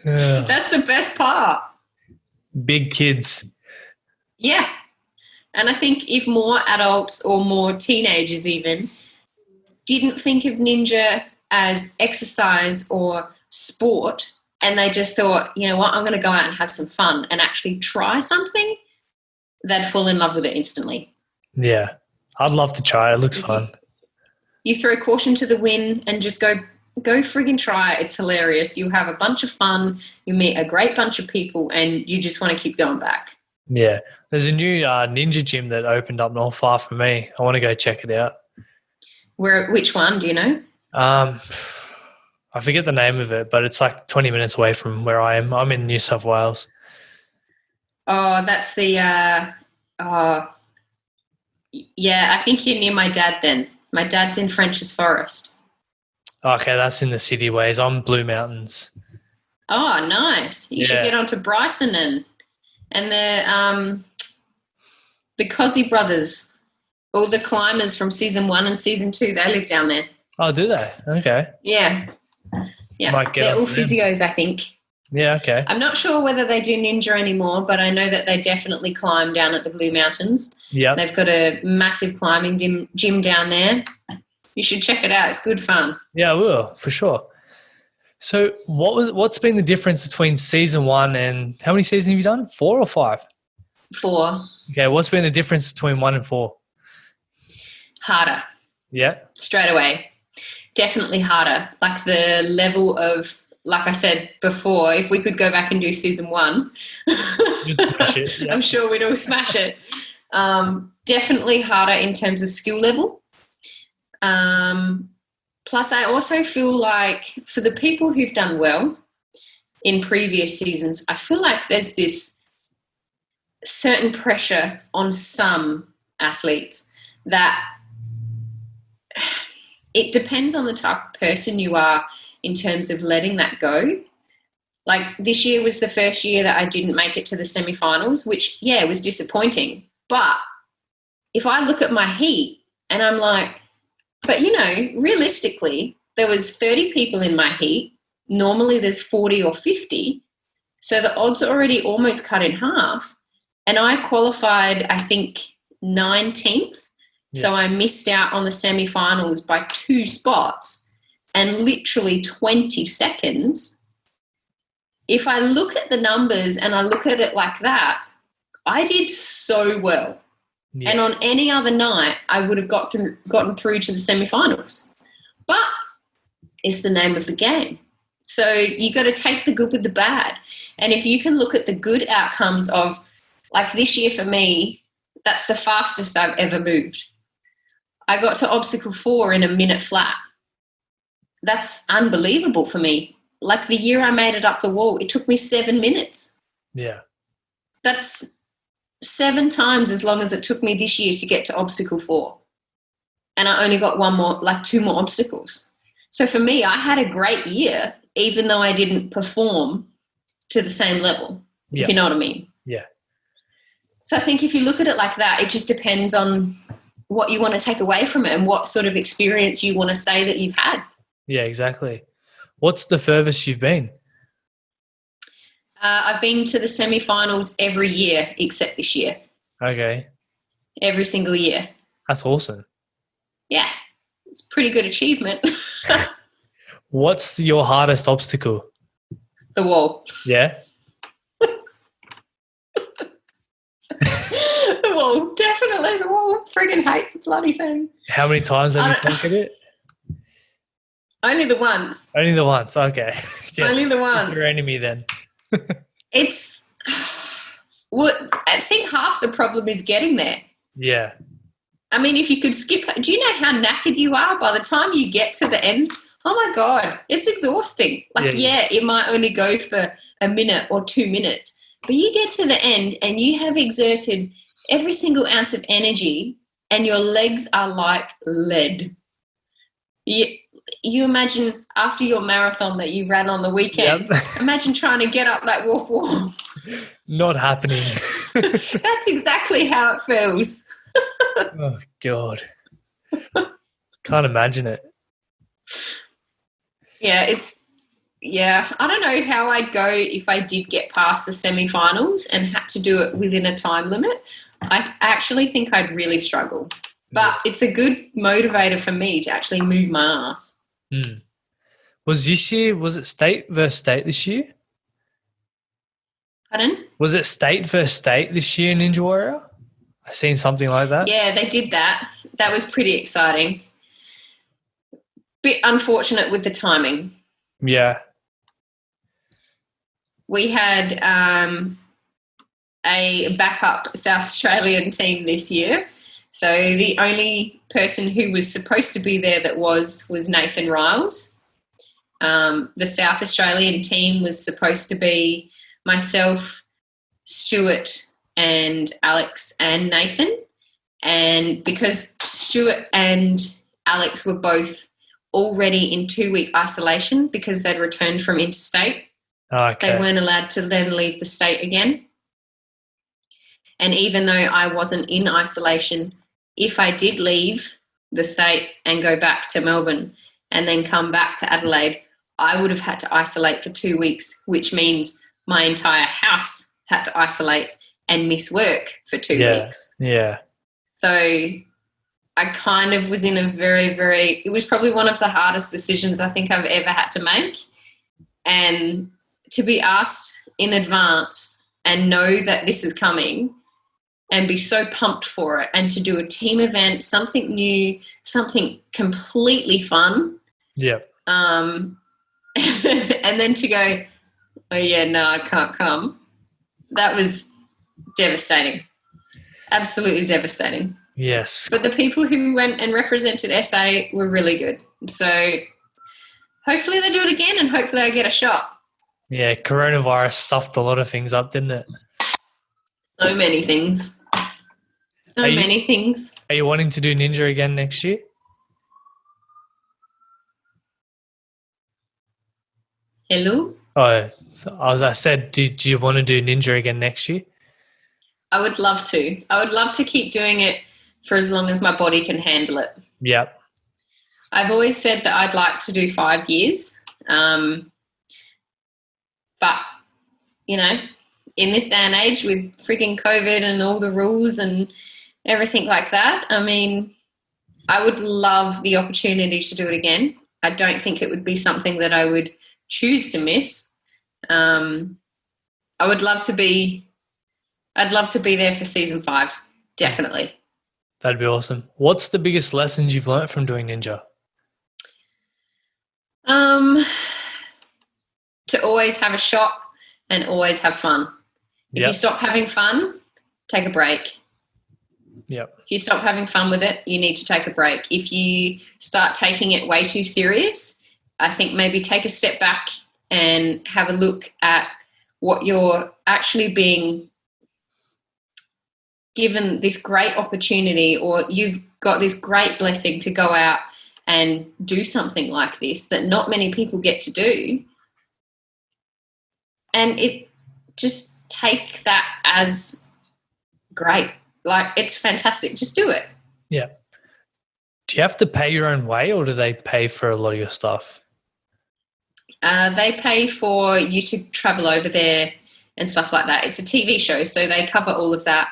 That's the best part. Big kids. Yeah. And I think if more adults or more teenagers even didn't think of ninja as exercise or sport and they just thought, you know what, I'm going to go out and have some fun and actually try something, they'd fall in love with it instantly. Yeah. I'd love to try. It looks fun. You throw caution to the wind and just go friggin' try it. It's hilarious. You have a bunch of fun. You meet a great bunch of people and you just want to keep going back. Yeah. There's a new ninja gym that opened up not far from me. I want to go check it out. Which one, do you know? I forget the name of it, but it's like 20 minutes away from where I am. I'm in New South Wales. Oh, that's the yeah, I think you're near my dad then. My dad's in French's Forest. Okay, that's in the city ways. I'm Blue Mountains. Oh, nice. You should get onto Bryson and the Cozzy brothers, all the climbers from season 1 and season 2, they live down there. Oh, do they? Okay. Yeah. They're all physios, I think. Yeah, okay. I'm not sure whether they do ninja anymore, but I know that they definitely climb down at the Blue Mountains. Yeah. They've got a massive climbing gym down there. You should check it out. It's good fun. Yeah, I will, for sure. So what's been the difference between season 1 and how many seasons have you done? 4 or 5? 4. Okay, what's been the difference between 1 and 4? Harder. Yeah. Straight away. Definitely harder. Like the level of, like I said before, if we could go back and do season 1, You'd smash it. Yeah. I'm sure we'd all smash it. Definitely harder in terms of skill level. Plus, I also feel like for the people who've done well in previous seasons, I feel like there's this certain pressure on some athletes that it depends on the type of person you are in terms of letting that go. Like this year was the first year that I didn't make it to the semi-finals, which, yeah, was disappointing. But if I look at my heat and I'm like, but, you know, realistically, there was 30 people in my heat. Normally there's 40 or 50. So the odds are already almost cut in half. And I qualified, I think, 19th. Yeah. So I missed out on the semi-finals by 2 spots and literally 20 seconds. If I look at the numbers and I look at it like that, I did so well. Yeah. And on any other night, I would have gotten through to the semi-finals. But it's the name of the game. So you got to take the good with the bad. And if you can look at the good outcomes of, like this year for me, that's the fastest I've ever moved. I got to obstacle 4 in a minute flat. That's unbelievable for me. Like the year I made it up the wall, it took me 7 minutes. Yeah. That's 7 times as long as it took me this year to get to obstacle 4. And I only got 2 more obstacles. So for me, I had a great year, even though I didn't perform to the same level, if you know what I mean. Yeah. So I think if you look at it like that, it just depends on what you want to take away from it and what sort of experience you want to say that you've had. Yeah, exactly. What's the furthest you've been? I've been to the semi-finals every year except this year. Okay. Every single year. That's awesome. Yeah. It's a pretty good achievement. What's your hardest obstacle? The wall. Yeah? The wall. Definitely the wall. Friggin' hate the bloody thing. How many times have you conquered it? Only the once. Only the once. Okay. Yes. Only the once. Your enemy then. It's I think half the problem is getting there. Yeah. I mean, if you could skip, do you know how knackered you are by the time you get to the end? Oh my God, it's exhausting. Like, yeah, it might only go for a minute or 2 minutes, but you get to the end and you have exerted every single ounce of energy and your legs are like lead. You imagine after your marathon that you ran on the weekend, imagine trying to get up that wall. Not happening. That's exactly how it feels. Oh, God. Can't imagine it. Yeah, I don't know how I'd go if I did get past the semi-finals and had to do it within a time limit. I actually think I'd really struggle. But it's a good motivator for me to actually move my ass. Was it state versus state this year? Pardon? Was it state versus state this year in Ninja Warrior? I seen something like that. Yeah, they did that. That was pretty exciting. Bit unfortunate with the timing. Yeah. We had a backup South Australian team this year. So the only person who was supposed to be there that was Nathan Riles. The South Australian team was supposed to be myself, Stuart, and Alex and Nathan. And because Stuart and Alex were both already in 2-week isolation because they'd returned from interstate, they weren't allowed to then leave the state again. And even though I wasn't in isolation, if I did leave the state and go back to Melbourne and then come back to Adelaide, I would have had to isolate for 2 weeks, which means my entire house had to isolate and miss work for 2 weeks. Yeah. So I kind of was in a it was probably one of the hardest decisions I think I've ever had to make. And to be asked in advance and know that this is coming and be so pumped for it, and to do a team event, something new, something completely fun. Yeah. And then to go, oh yeah, no, I can't come. That was devastating. Absolutely devastating. Yes. But the people who went and represented SA were really good. So hopefully they do it again and hopefully I get a shot. Yeah, coronavirus stuffed a lot of things up, didn't it? So many things. Many things. Are you wanting to do Ninja again next year? Hello? Oh, so as I said, do you want to do Ninja again next year? I would love to. I would love to keep doing it for as long as my body can handle it. Yep. I've always said that I'd like to do 5 years. But, you know, in this day and age with freaking COVID and all the rules and everything like that, I mean, I would love the opportunity to do it again. I don't think it would be something that I would choose to miss. I'd love to be there for season 5, definitely. That'd be awesome. What's the biggest lessons you've learnt from doing Ninja? To always have a shot and always have fun. If you stop having fun, take a break. Yep. If you stop having fun with it, you need to take a break. If you start taking it way too serious, I think maybe take a step back and have a look at what you're actually being given, this great opportunity, or you've got this great blessing to go out and do something like this that not many people get to do. And it just take that as great. Like, it's fantastic. Just do it. Yeah. Do you have to pay your own way, or do they pay for a lot of your stuff? They pay for you to travel over there and stuff like that. It's a TV show, so they cover all of that.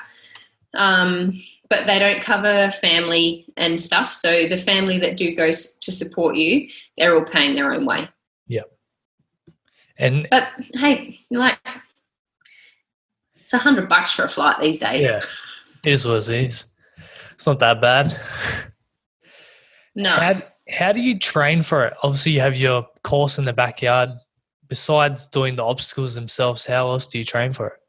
But they don't cover family and stuff. So the family that do go to support you, they're all paying their own way. Yeah. But hey, like, it's $100 for a flight these days. Yeah, it is what it is. It's not that bad. No. How do you train for it? Obviously, you have your course in the backyard. Besides doing the obstacles themselves, how else do you train for it?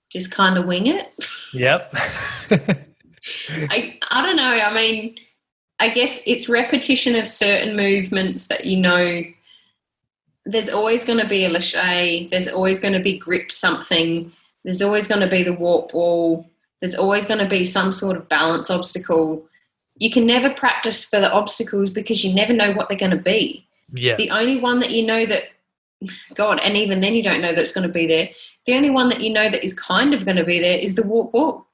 Just kind of wing it. Yep. I don't know. I mean, I guess it's repetition of certain movements that you know. There's always going to be a lâché. There's always going to be grip something. There's always going to be the warp wall. There's always going to be some sort of balance obstacle. You can never practice for the obstacles because you never know what they're going to be. Yeah. The only one that you know that, God, and even then you don't know that it's going to be there. The only one that you know that is kind of going to be there is the warp wall.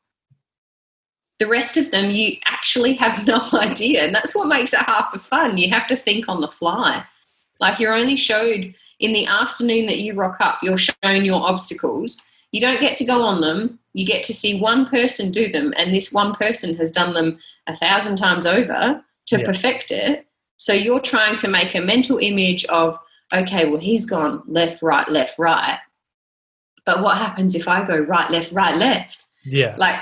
The rest of them you actually have no idea, and that's what makes it half the fun. You have to think on the fly. Like, you're only showed in the afternoon that you rock up, you're shown your obstacles. You don't get to go on them. You get to see one person do them, and this one person has done them 1,000 times over to perfect it. So you're trying to make a mental image of, okay, well, he's gone left, right, left, right. But what happens if I go right, left? Yeah. Like,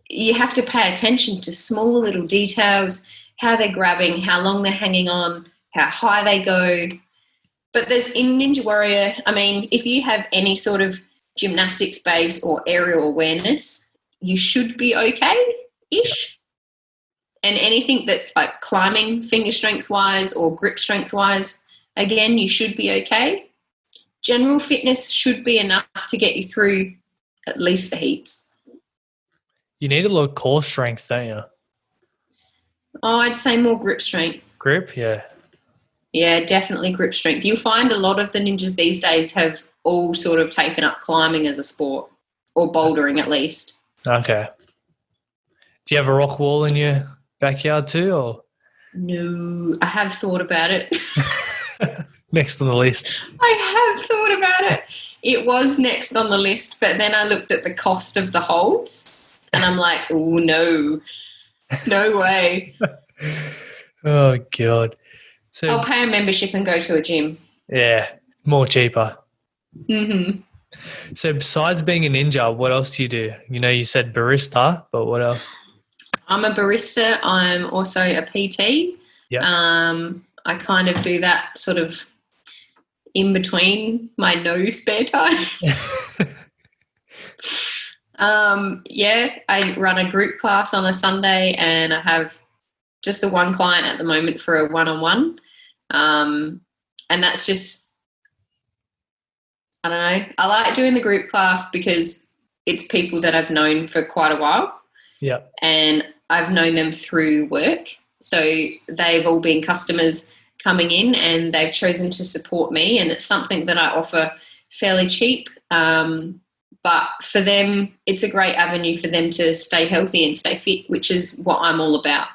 you have to pay attention to small little details, how they're grabbing, how long they're hanging on, how high they go. But there's in Ninja Warrior, I mean, if you have any sort of gymnastics base or aerial awareness, you should be okay-ish. And anything that's like climbing finger strength-wise or grip strength-wise, again, you should be okay. General fitness should be enough to get you through at least the heats. You need a lot of core strength, don't you? Oh, I'd say more grip strength. Grip, yeah. Yeah, definitely grip strength. You'll find a lot of the ninjas these days have all sort of taken up climbing as a sport, or bouldering at least. Okay. Do you have a rock wall in your backyard too, or? No, I have thought about it. Next on the list. I have thought about it. It was next on the list, but then I looked at the cost of the holds and I'm like, oh, no way. Oh, God. So I'll pay a membership and go to a gym. Yeah, more cheaper. Mm-hmm. So besides being a ninja, what else do you do? You know, you said barista, but what else? I'm a barista. I'm also a PT. Yeah. I kind of do that sort of in between my no spare time. I run a group class on a Sunday, and I have just the one client at the moment for a one-on-one. And that's just, I don't know. I like doing the group class because it's people that I've known for quite a while. Yeah. And I've known them through work. So they've all been customers coming in and they've chosen to support me, and it's something that I offer fairly cheap. But for them, it's a great avenue for them to stay healthy and stay fit, which is what I'm all about.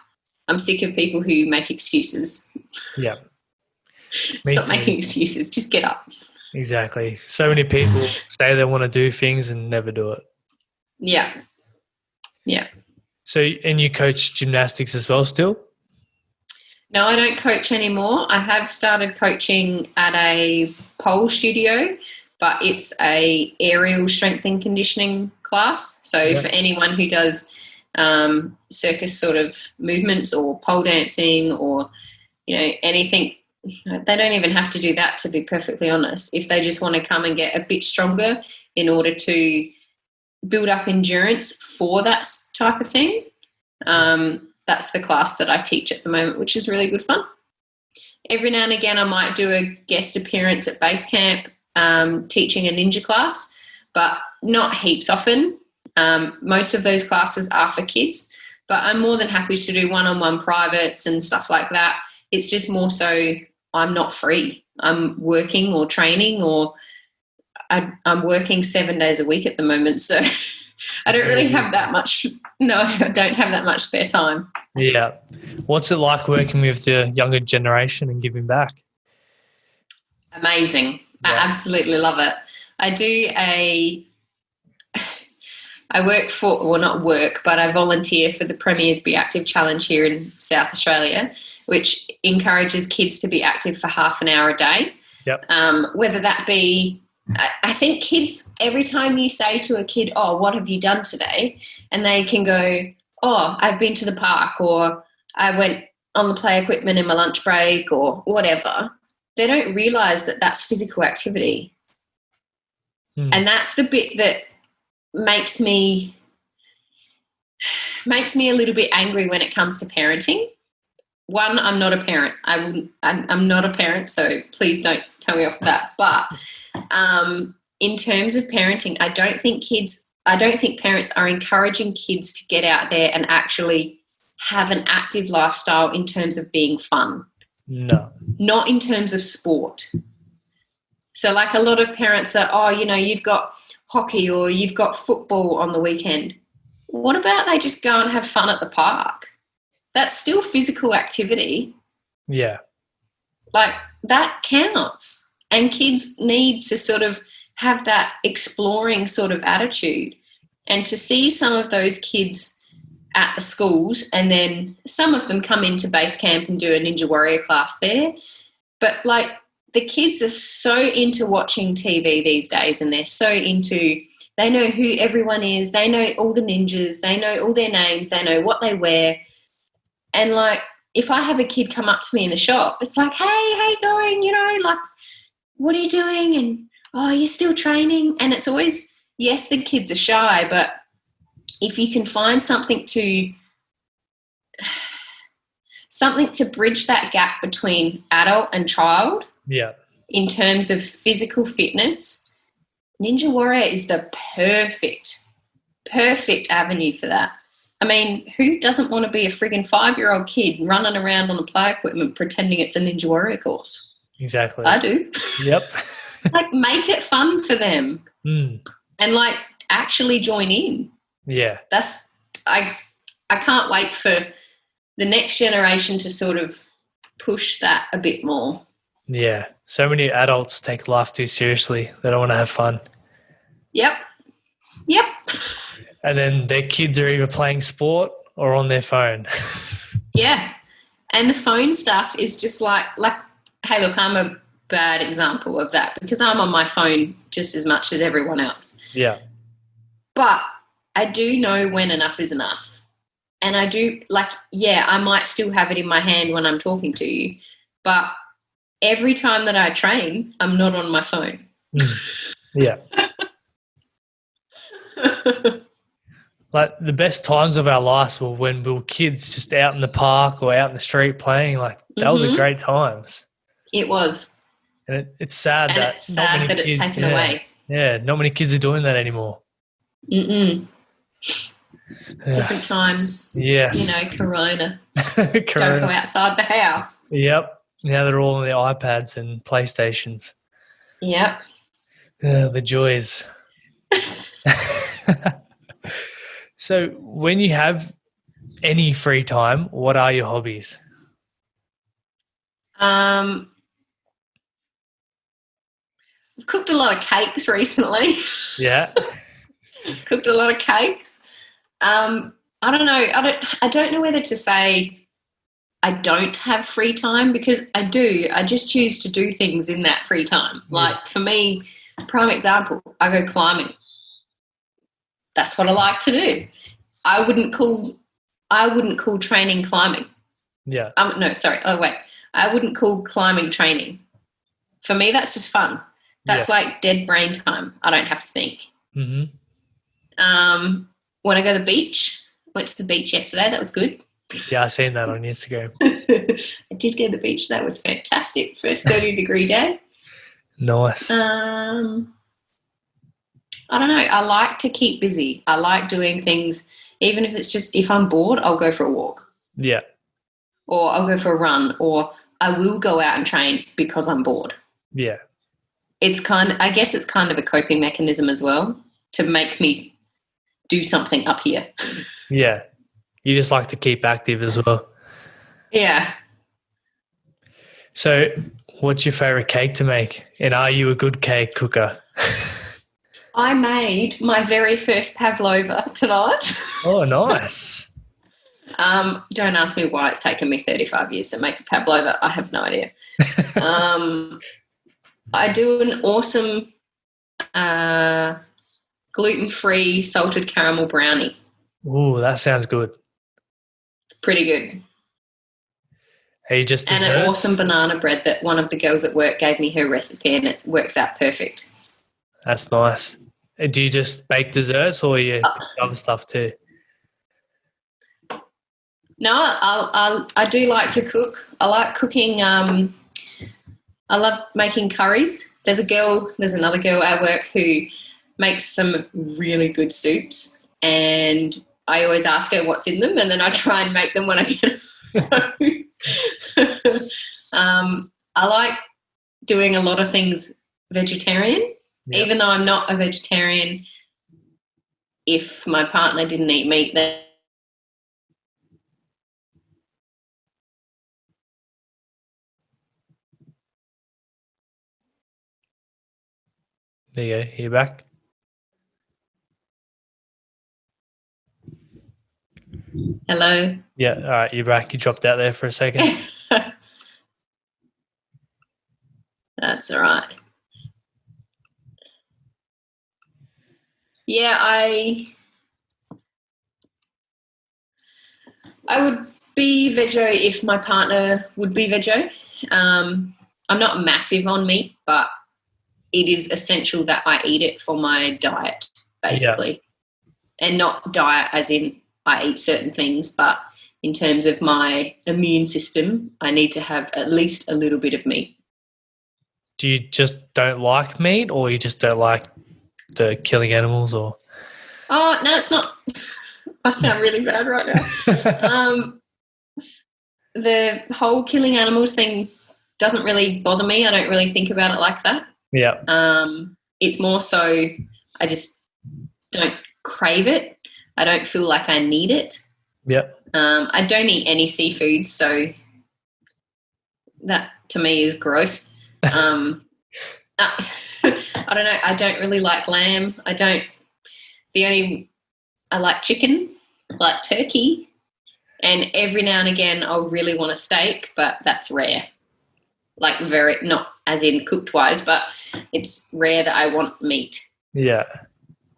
I'm sick of people who make excuses. Yeah. Stop making excuses. Just get up. Exactly. So many people say they want to do things and never do it. Yeah. Yeah. So, and you coach gymnastics as well still? No, I don't coach anymore. I have started coaching at a pole studio, but it's a aerial strength and conditioning class. So for anyone who does circus sort of movements or pole dancing or, you know, anything, they don't even have to do that, to be perfectly honest. If they just want to come and get a bit stronger in order to build up endurance for that type of thing, that's the class that I teach at the moment, which is really good fun. Every now and again I might do a guest appearance at base camp teaching a ninja class, but not heaps often. Most of those classes are for kids, but I'm more than happy to do one-on-one privates and stuff like that. It's just more so I'm not free. I'm working or training, or I'm working 7 days a week at the moment, so I don't really have that much. No, I don't have that much spare time. Yeah. What's it like working with the younger generation and giving back? Amazing. Yeah. I absolutely love it. I work for, well, not work, but I volunteer for the Premiers Be Active Challenge here in South Australia, which encourages kids to be active for half an hour a day. Yep. Whether that be, I think kids, every time you say to a kid, oh, what have you done today? And they can go, oh, I've been to the park, or I went on the play equipment in my lunch break, or whatever. They don't realise that that's physical activity. And that's the bit that makes me a little bit angry when it comes to parenting. One, I'm not a parent. I'm not a parent, so please don't tell me off for that. But in terms of parenting, I don't think parents are encouraging kids to get out there and actually have an active lifestyle in terms of being fun. No. Not in terms of sport. So like a lot of parents are, you've got hockey or you've got football on the weekend. What about they just go and have fun at the park? That's still physical activity. Yeah. Like that counts. And kids need to sort of have that exploring sort of attitude. And to see some of those kids at the schools, and then some of them come into base camp and do a Ninja Warrior class there. But like the kids are so into watching TV these days, and they're so into, they know who everyone is. They know all the ninjas. They know all their names. They know what they wear. And like, if I have a kid come up to me in the shop, it's like, hey, how you going? Like, what are you doing? And, oh, you're still training? And it's always, yes, the kids are shy, but if you can find something to bridge that gap between adult and child, yeah, in terms of physical fitness, Ninja Warrior is the perfect avenue for that. I mean, who doesn't want to be a friggin' 5-year-old kid running around on the play equipment pretending it's a Ninja Warrior course? Exactly. I do. Yep. Like, make it fun for them. And, like, actually join in. Yeah. I can't wait for the next generation to sort of push that a bit more. Yeah. So many adults take life too seriously. They don't want to have fun. Yep. And then their kids are either playing sport or on their phone. Yeah. And the phone stuff is just like, hey, look, I'm a bad example of that because I'm on my phone just as much as everyone else. Yeah. But I do know when enough is enough. And I do, like, yeah, I might still have it in my hand when I'm talking to you, but every time that I train, I'm not on my phone. Yeah. Like the best times of our lives were when we were kids just out in the park or out in the street playing. Like that was the great times. It was. And it's sad and that it's sad that kids, it's taken away. Yeah, not many kids are doing that anymore. Different times. Yes. Corona. Corona. Don't go outside the house. Yep. Now they're all on their iPads and PlayStations. Yep. The joys. So when you have any free time, what are your hobbies? I've cooked a lot of cakes recently. Yeah. Cooked a lot of cakes. I don't know. I don't know whether to say I don't have free time because I do. I just choose to do things in that free time. Like for me, prime example, I go climbing. That's what I like to do. I wouldn't call training climbing. Yeah. No, sorry. Oh, wait. I wouldn't call climbing training. For me, that's just fun. That's like dead brain time. I don't have to think. When I go to the beach, went to the beach yesterday. That was good. Yeah, I seen that on Instagram. I did go to the beach. That was fantastic. First 30-degree day. Nice. I don't know. I like to keep busy. I like doing things, even if it's just, if I'm bored, I'll go for a walk. Yeah. Or I'll go for a run, or I will go out and train because I'm bored. Yeah. I guess it's kind of a coping mechanism as well to make me do something up here. Yeah. You just like to keep active as well. Yeah. So what's your favorite cake to make? And are you a good cake cooker? I made my very first pavlova tonight. Oh, nice. Don't ask me why it's taken me 35 years to make a pavlova. I have no idea. I do an awesome gluten-free salted caramel brownie. Ooh, that sounds good. It's pretty good. Are you just and desserts? An awesome banana bread that one of the girls at work gave me her recipe, and it works out perfect. That's nice. Do you just bake desserts or you pick other stuff too? No, I do like to cook. I like cooking. I love making curries. There's another girl at work who makes some really good soups, and I always ask her what's in them, and then I try and make them when I get home. I like doing a lot of things vegetarian, even though I'm not a vegetarian. If my partner didn't eat meat, then There you go. You're back. hello. Yeah. All right. You're back. You dropped out there for a second. That's all right. Yeah, I would be veggie if my partner would be veggie. I'm not massive on meat, but it is essential that I eat it for my diet, basically. Yeah. And not diet as in I eat certain things, but in terms of my immune system, I need to have at least a little bit of meat. Do you just don't like meat, or you just don't like the killing animals, or? Oh, no, it's not. I sound really bad right now. The whole killing animals thing doesn't really bother me. I don't really think about it like that. Yeah. It's more so I just don't crave it. I don't feel like I need it. Yep. I don't eat any seafood, so that to me is gross. I don't know. I don't really like lamb. I like chicken, like turkey, and every now and again I'll really want a steak, but that's rare. Like not as in cooked wise, but it's rare that I want meat. Yeah.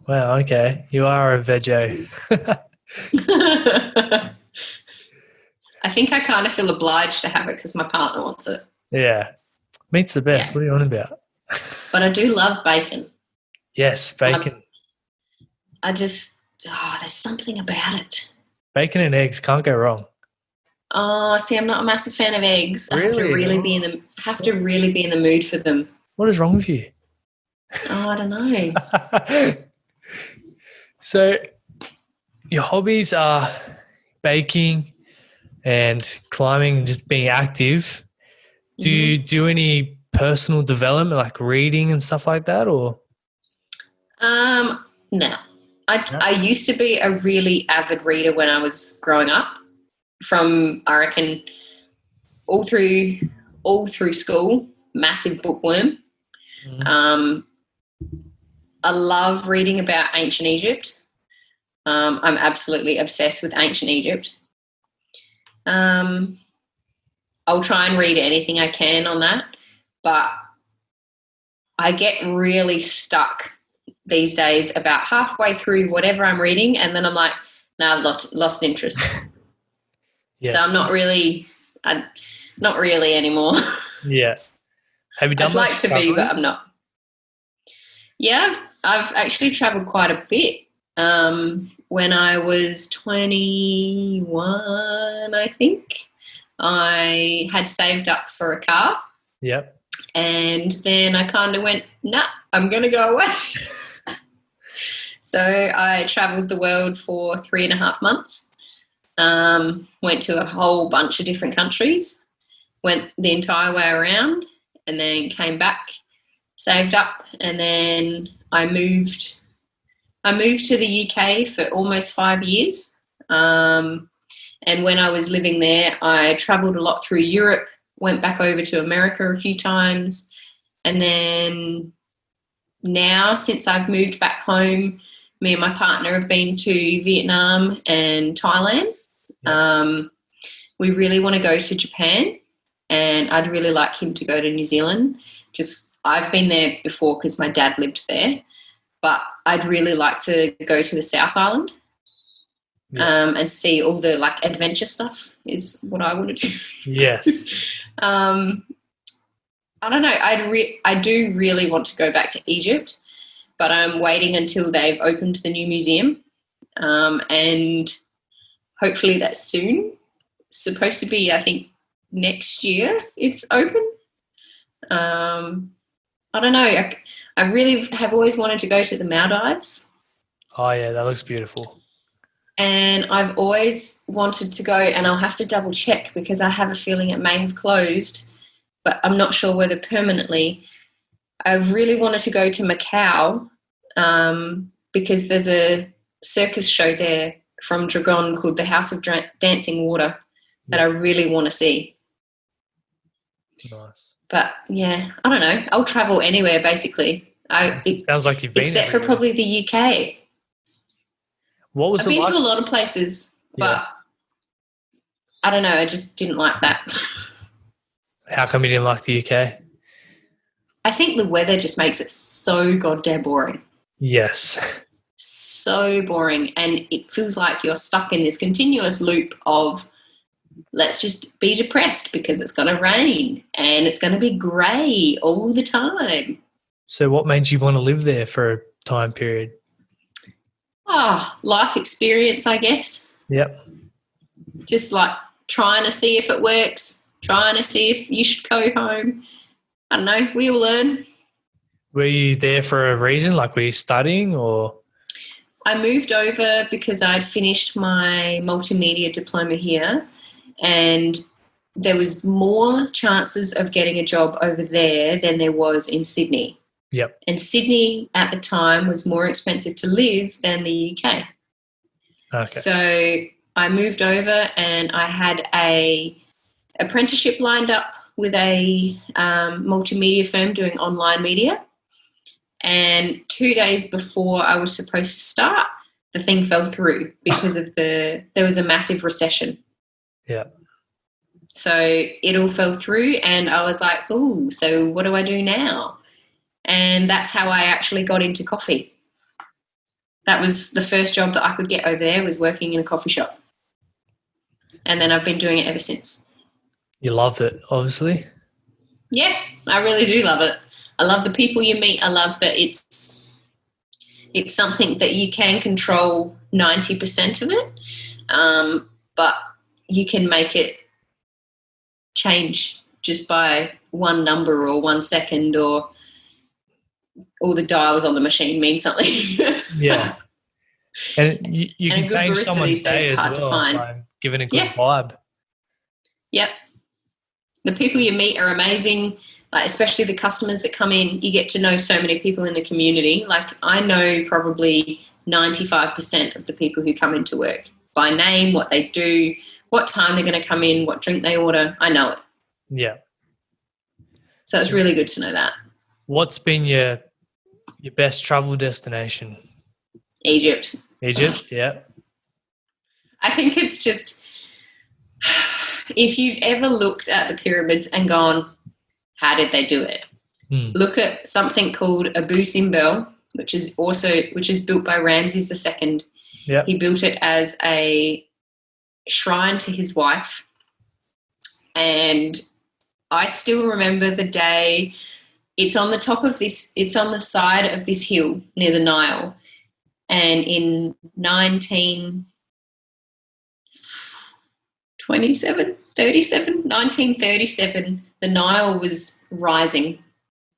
Wow, okay. You are a veggie. I think I kind of feel obliged to have it because my partner wants it. Yeah. Meat's the best. Yeah. What are you on about? But I do love bacon. Yes, bacon. there's something about it. Bacon and eggs can't go wrong. Oh, see, I'm not a massive fan of eggs. Really? I have to really be in the mood for them. What is wrong with you? Oh, I don't know. So your hobbies are baking and climbing and just being active. Do you do any personal development, like reading and stuff like that, or? No. I used to be a really avid reader when I was growing up. From, I reckon, all through school, massive bookworm. I love reading about ancient Egypt. I'm absolutely obsessed with ancient Egypt. I'll try and read anything I can on that, but I get really stuck these days about halfway through whatever I'm reading, and then I'm like, no, I've lost interest. Yes. So I'm not really anymore. Yeah. Have you done I'd like to be, but I'm not. Yeah, I've actually travelled quite a bit. When I was 21, I think, I had saved up for a car. Yep. And then I kind of went, nah, I'm going to go away. So I travelled the world for 3.5 months. Went to a whole bunch of different countries, went the entire way around, and then came back, saved up, and then I moved to the UK for almost 5 years. And when I was living there, I travelled a lot through Europe, went back over to America a few times, and then now, since I've moved back home, me and my partner have been to Vietnam and Thailand. We really want to go to Japan, and I'd really like him to go to New Zealand. I've been there before because my dad lived there, but I'd really like to go to the South Island and see all the adventure stuff is what I want to do. Yes. I don't know. I do really want to go back to Egypt. but I'm waiting until they've opened the new museum, and hopefully that's soon. It's supposed to be, I think, next year it's open. I don't know. I really have always wanted to go to the Maldives. Oh, yeah, that looks beautiful. And I've always wanted to go, and I'll have to double check because I have a feeling it may have closed, but I'm not sure whether permanently. I really wanted to go to Macau because there's a circus show there from Dragon called the House of Dancing Water that I really want to see. Nice. But yeah, I don't know. I'll travel anywhere basically. It sounds like you've been except everywhere. for probably the UK. What was I've been to a lot of places, but I don't know. I just didn't like that. How come you didn't like the UK? I think the weather just makes it so goddamn boring. Yes. So boring. And it feels like you're stuck in this continuous loop of let's just be depressed because it's going to rain and it's going to be grey all the time. So what made you want to live there for a time period? Life experience, I guess. Yep. Just like trying to see if it works, trying to see if you should go home. I don't know. We all learn. Were you there for a reason? Like, were you studying or? I moved over because I'd finished my multimedia diploma here, and there was more chances of getting a job over there than there was in Sydney. Yep. And Sydney at the time was more expensive to live than the UK. Okay. So I moved over and I had a apprenticeship lined up with a multimedia firm doing online media. And 2 days before I was supposed to start, the thing fell through because of there was a massive recession. Yeah. So it all fell through and I was like, oh, so what do I do now? And that's how I actually got into coffee. That was the first job that I could get over there, was working in a coffee shop. And then I've been doing it ever since. You loved it, obviously. Yeah, I really do love it. I love the people you meet. I love that it's something that you can control 90% of it, but you can make it change just by one number or 1 second, or all the dials on the machine mean something. Yeah. And you And can change someone's day as hard to well find. by giving a good vibe. Yep. The people you meet are amazing, like especially the customers that come in. You get to know so many people in the community. Like I know probably 95% of the people who come into work by name, what they do, what time they're going to come in, what drink they order. I know it. Yeah. So it's really good to know that. What's been your best travel destination? Egypt. Egypt, yeah. I think it's just, if you've ever looked at the pyramids and gone, how did they do it? Look at something called Abu Simbel, which is built by Ramses II. Yeah. He built it as a shrine to his wife. And I still remember the day. It's on the side of this hill near the Nile. And in 1937, the Nile was rising.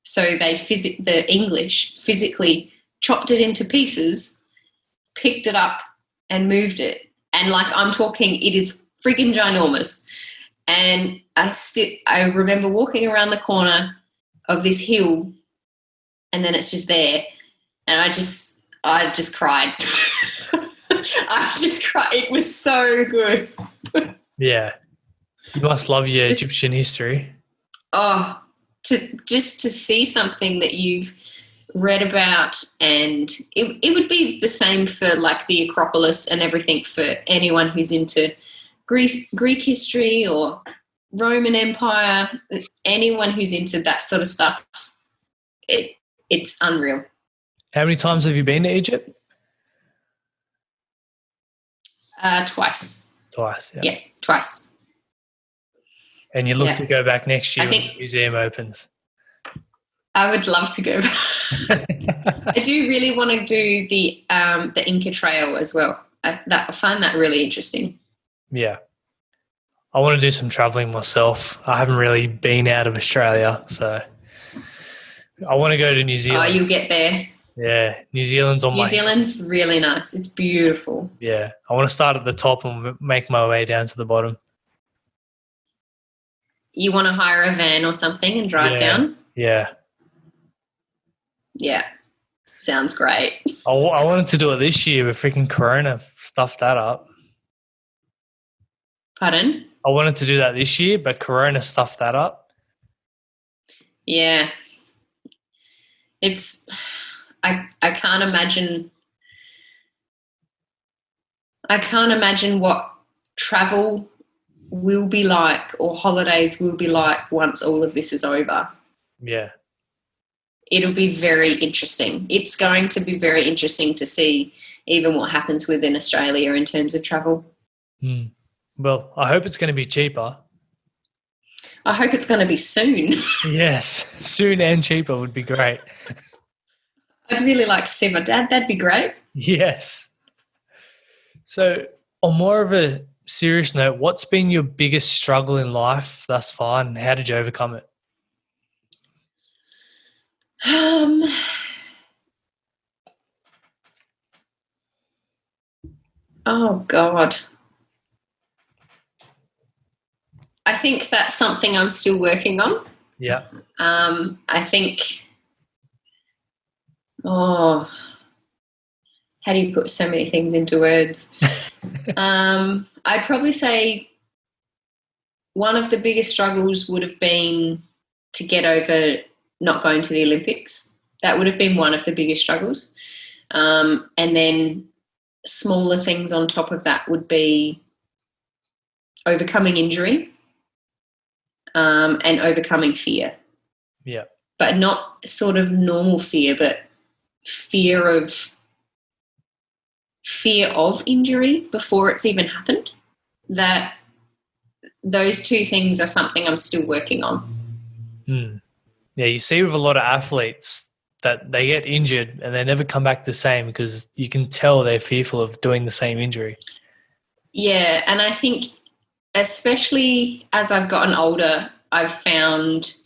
So the English physically chopped it into pieces, picked it up and moved it. And like I'm talking, it is friggin' ginormous. And I remember walking around the corner of this hill, and then it's just there. And I just cried. I just cried. It was so good. Yeah. You must love your Egyptian history. Oh, to see something that you've read about, and it would be the same for like the Acropolis and everything for anyone who's into Greek history or Roman Empire, anyone who's into that sort of stuff. It's unreal. How many times have you been to Egypt? Twice. Twice, yeah. Yeah, twice. And you look to go back next year when the museum opens? I would love to go. I do really want to do the Inca Trail as well. I find that really interesting. Yeah. I want to do some traveling myself. I haven't really been out of Australia, so I want to go to New Oh, Zealand. you'll get there. Yeah, New Zealand's on New Zealand's really nice. It's beautiful. Yeah, I want to start at the top and make my way down to the bottom. You want to hire a van or something and drive down? Yeah. Yeah, sounds great. I wanted to do it this year, but freaking Corona stuffed that up. Pardon? I wanted to do that this year, but Corona stuffed that up. Yeah. I can't imagine what travel will be like or holidays will be like once all of this is over. Yeah. It'll be very interesting. It's going to be very interesting to see even what happens within Australia in terms of travel. Well, I hope it's going to be cheaper. I hope it's going to be soon. Yes, soon and cheaper would be great. I'd really like to see my dad. That'd be great. Yes. So on more of a serious note, what's been your biggest struggle in life thus far and how did you overcome it? Oh, God. I think that's something I'm still working on. Yeah. I think, how do you put so many things into words? I'd probably say one of the biggest struggles would have been to get over not going to the Olympics. That would have been one of the biggest struggles. And then smaller things on top of that would be overcoming injury and overcoming fear. Yeah. But not sort of normal fear, but fear of injury before it's even happened. That those two things are something I'm still working on. Yeah, you see with a lot of athletes that they get injured and they never come back the same because you can tell they're fearful of doing the same injury. Yeah, and I think especially as I've gotten older, I've found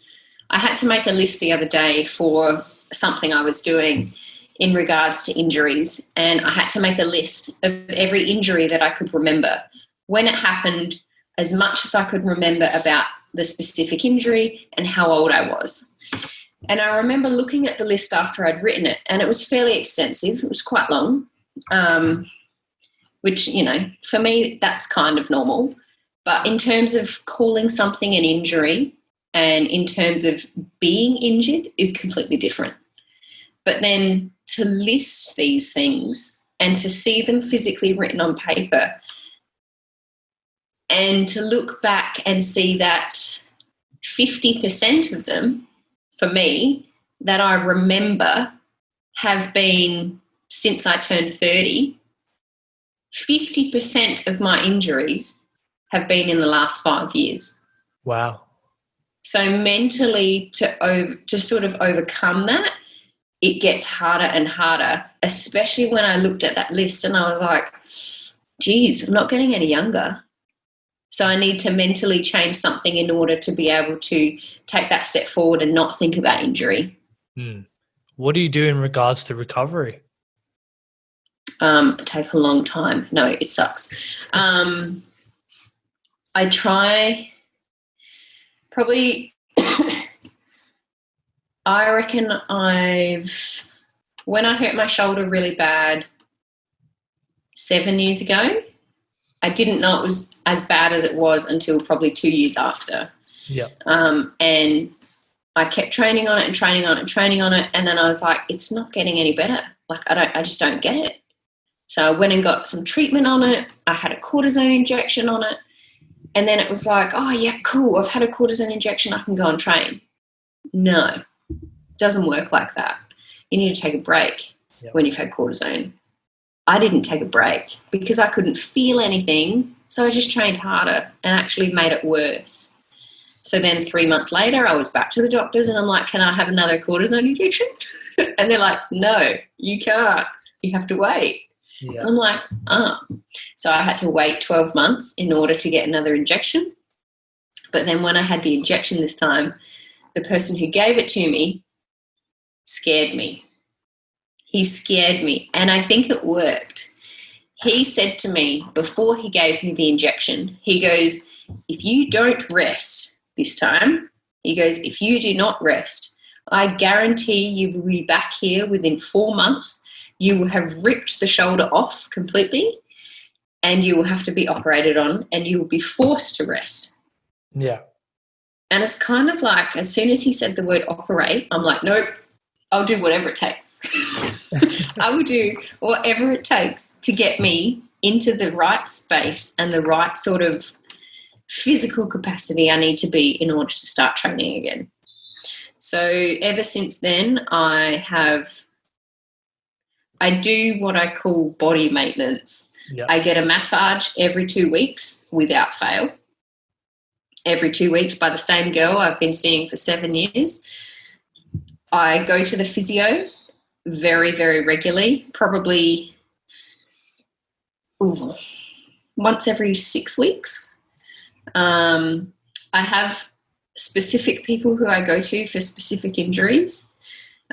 I had to make a list the other day for something I was doing in regards to injuries, and I had to make a list of every injury that I could remember, when it happened, as much as I could remember about the specific injury and how old I was. And I remember looking at the list after I'd written it, and it was fairly extensive. It was quite long, which, you know, for me, that's kind of normal. But in terms of calling something an injury and in terms of being injured is completely different. But then to list these things and to see them physically written on paper and to look back and see that 50% of them, for me, that I remember have been since I turned 30, 50% of my injuries have been in the last 5 years. Wow. So mentally to sort of overcome that, it gets harder and harder, especially when I looked at that list and I was like, geez, I'm not getting any younger. So I need to mentally change something in order to be able to take that step forward and not think about injury. What do you do in regards to recovery? Take a long time. No, it sucks. I try probably I reckon when I hurt my shoulder really bad 7 years ago, I didn't know it was as bad as it was until probably 2 years after. Yeah. And I kept training on it and training on it and training on it. And then I was like, it's not getting any better. Like, I just don't get it. So I went and got some treatment on it. I had a cortisone injection on it. And then it was like, oh, yeah, cool. I've had a cortisone injection. I can go and train. No, it doesn't work like that. You need to take a break when you've had cortisone. I didn't take a break because I couldn't feel anything. So I just trained harder and actually made it worse. So then 3 months later, I was back to the doctors and I'm like, can I have another cortisone injection? And they're like, no, you can't. You have to wait. Yeah. And I'm like, oh. So I had to wait 12 months in order to get another injection. But then when I had the injection this time, the person who gave it to me scared me. He scared me. And I think it worked. He said to me before he gave me the injection, he goes, if you don't rest this time, he goes, if you do not rest, I guarantee you will be back here within 4 months. You will have ripped the shoulder off completely and you will have to be operated on and you will be forced to rest. Yeah. And it's kind of like as soon as he said the word operate, I'm like, nope, I'll do whatever it takes. I will do whatever it takes to get me into the right space and the right sort of physical capacity I need to be in order to start training again. So ever since then, I do what I call body maintenance. Yep. I get a massage every 2 weeks without fail. Every 2 weeks by the same girl I've been seeing for 7 years. I go to the physio very, very regularly, probably once every 6 weeks. I have specific people who I go to for specific injuries.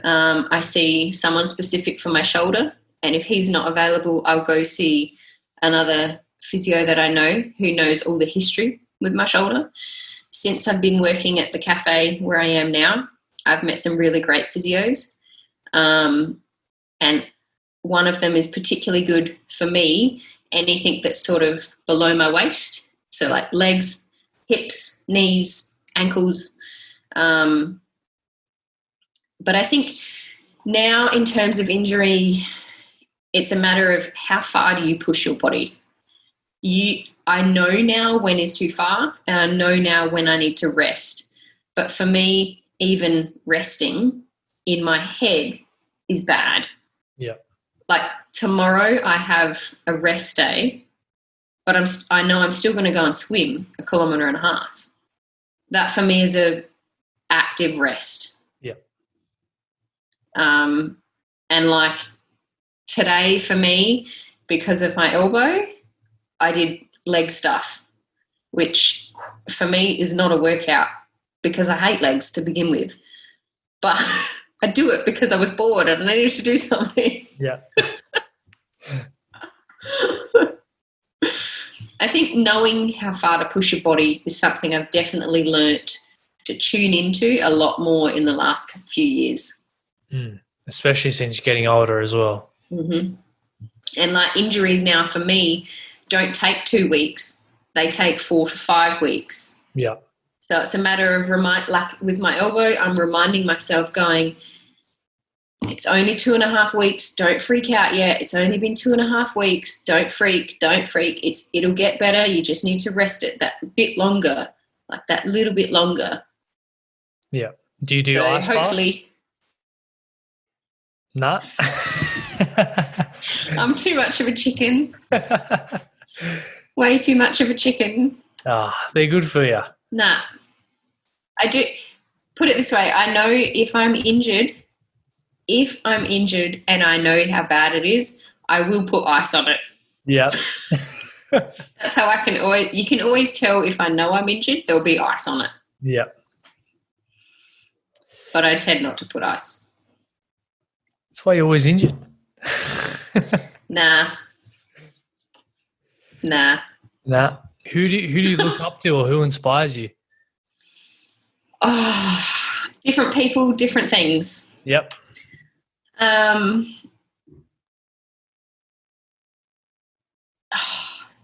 I see someone specific for my shoulder, and if he's not available, I'll go see another physio that I know who knows all the history with my shoulder. Since I've been working at the cafe where I am now, I've met some really great physios, and one of them is particularly good for me, anything that's sort of below my waist, so like legs, hips, knees, ankles. But I think now in terms of injury, it's a matter of how far do you push your body. I know now when is too far, and I know now when I need to rest. But for me, even resting in my head is bad. Yeah. Like tomorrow I have a rest day, but I know I'm still going to go and swim 1.5 kilometers. That for me is a active rest. Yeah. And like today for me, because of my elbow, I did leg stuff, which for me is not a workout because I hate legs to begin with. But I do it because I was bored and I needed to do something. Yeah. I think knowing how far to push your body is something I've definitely learnt to tune into a lot more in the last few years. Especially since you're getting older as well. Mm-hmm. And like injuries now for me don't take 2 weeks. They take 4 to 5 weeks. Yeah. So it's a matter of like with my elbow, I'm reminding myself going, it's only 2.5 weeks. Don't freak out yet. It's only been 2.5 weeks. Don't freak. It'll get better. You just need to rest it that bit longer, like that little bit longer. Yeah. Do you do ice hopefully baths? Nah. I'm too much of a chicken. Way too much of a chicken. They're good for you. Nah. I do. Put it this way. I know if I'm injured and I know how bad it is, I will put ice on it. Yeah. That's how you can always tell if I know I'm injured, there'll be ice on it. Yeah. But I tend not to put ice. That's why you're always injured. Nah. Who do you look up to, or who inspires you? Oh, different people, different things. Yep.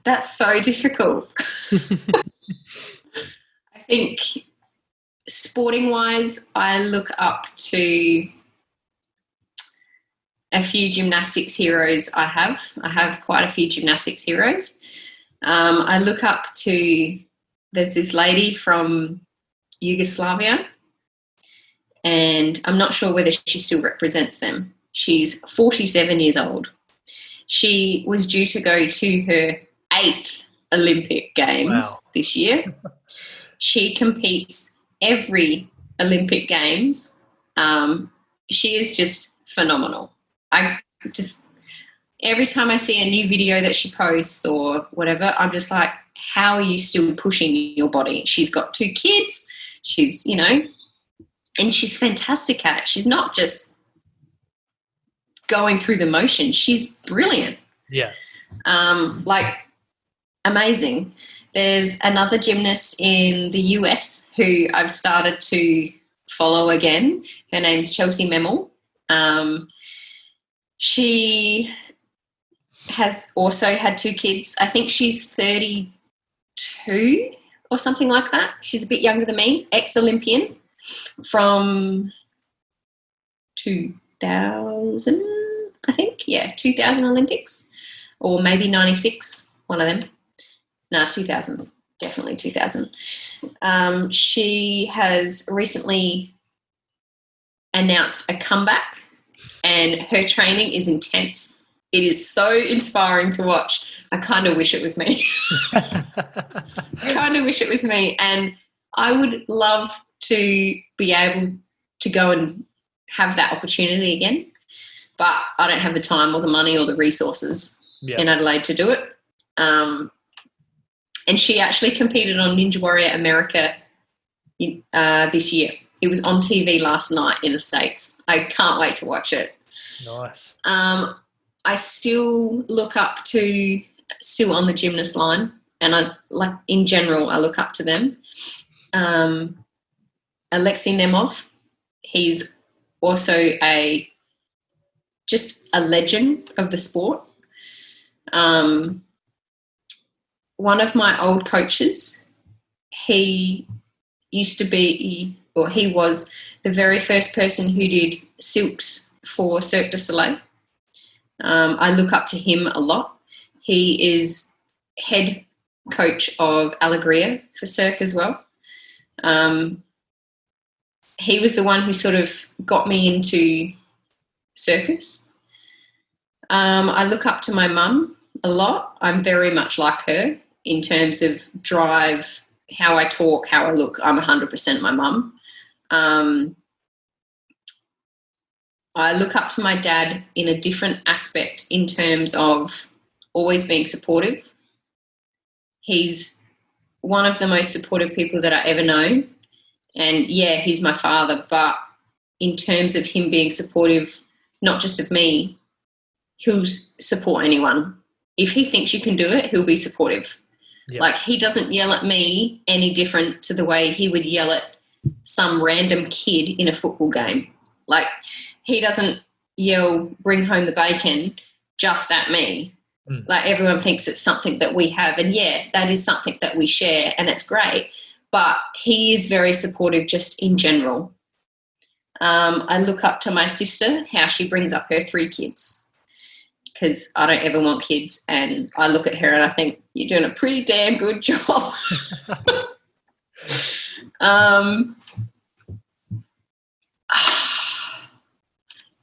That's so difficult. I think sporting wise, I look up to a few gymnastics heroes. I have quite a few gymnastics heroes. I look up to, there's this lady from Yugoslavia, and I'm not sure whether she still represents them. She's 47 years old. She was due to go to her 8th Olympic Games this year. she competes every Olympic Games. She is just phenomenal. Every time I see a new video that she posts or whatever, I'm just like, how are you still pushing your body? She's got 2 kids. She's, and she's fantastic at it. She's not just going through the motion. She's brilliant. Yeah. Amazing. There's another gymnast in the US who I've started to follow again. Her name's Chelsea Memel. She has also had 2 kids. I think she's 32 or something like that. She's a bit younger than me, ex-Olympian from 2000, I think. Yeah, 2000 Olympics or maybe 96, one of them. No, 2000, definitely 2000. She has recently announced a comeback and her training is intense. It is so inspiring to watch. I kind of wish it was me. And I would love to be able to go and have that opportunity again, but I don't have the time or the money or the resources in Adelaide to do it. And she actually competed on Ninja Warrior America this year. It was on TV last night in the States. I can't wait to watch it. Nice. I still look up to, still on the gymnast line, and in general, I look up to them. Alexei Nemov, he's also just a legend of the sport. One of my old coaches, he was the very first person who did silks for Cirque du Soleil. I look up to him a lot. He is head coach of Alegria for Cirque as well. He was the one who sort of got me into circus. I look up to my mum a lot. I'm very much like her in terms of drive, how I talk, how I look. I'm 100% my mum. I look up to my dad in a different aspect in terms of always being supportive. He's one of the most supportive people that I ever known. And, yeah, he's my father, but in terms of him being supportive, not just of me, he'll support anyone. If he thinks you can do it, he'll be supportive. Yep. Like, he doesn't yell at me any different to the way he would yell at some random kid in a football game. Like, he doesn't yell, bring home the bacon, just at me. Like, everyone thinks it's something that we have. And, yeah, that is something that we share and it's great. But he is very supportive just in general. I look up to my sister, how she brings up her 3 kids, because I don't ever want kids. And I look at her and I think, you're doing a pretty damn good job.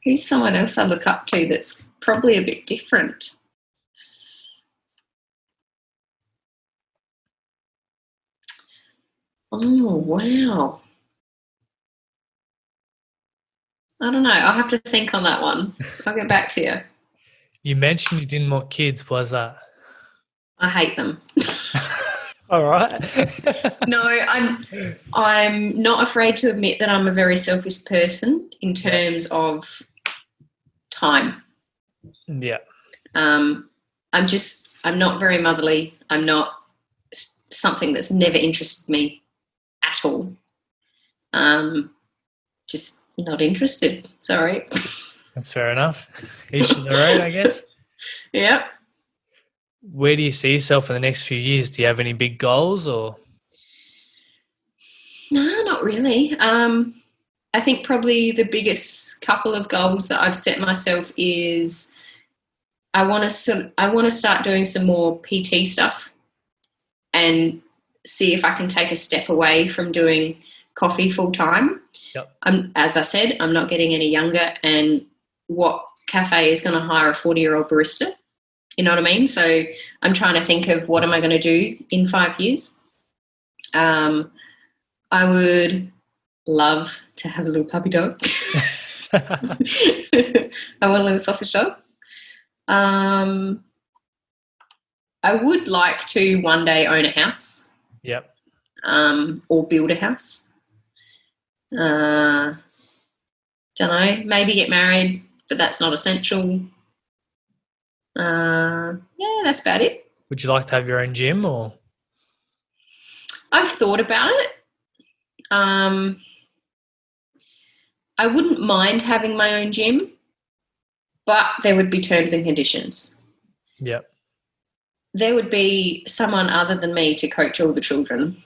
Who's someone else I look up to that's probably a bit different? Oh, wow. I don't know. I'll have to think on that one. I'll get back to you. You mentioned you didn't want kids. Was that? I hate them. All right. No, I'm not afraid to admit that I'm a very selfish person in terms of time. Yeah. I'm not very motherly. I'm not something that's never interested me at all. Just not interested. Sorry. That's fair enough. Each to their own, I guess. Yep. Where do you see yourself in the next few years? Do you have any big goals or? No, not really. I think probably the biggest couple of goals that I've set myself is I want to start doing some more PT stuff and see if I can take a step away from doing coffee full time. Yep. As I said, I'm not getting any younger, and what cafe is going to hire a 40-year-old barista? You know what I mean? So I'm trying to think of what am I going to do in 5 years. I would love to have a little puppy dog. I want a little sausage dog. I would like to one day own a house. Yep. Or build a house. Don't know, maybe get married, but that's not essential. Yeah, that's about it. Would you like to have your own gym or? I've thought about it. I wouldn't mind having my own gym, but there would be terms and conditions. Yep. There would be someone other than me to coach all the children.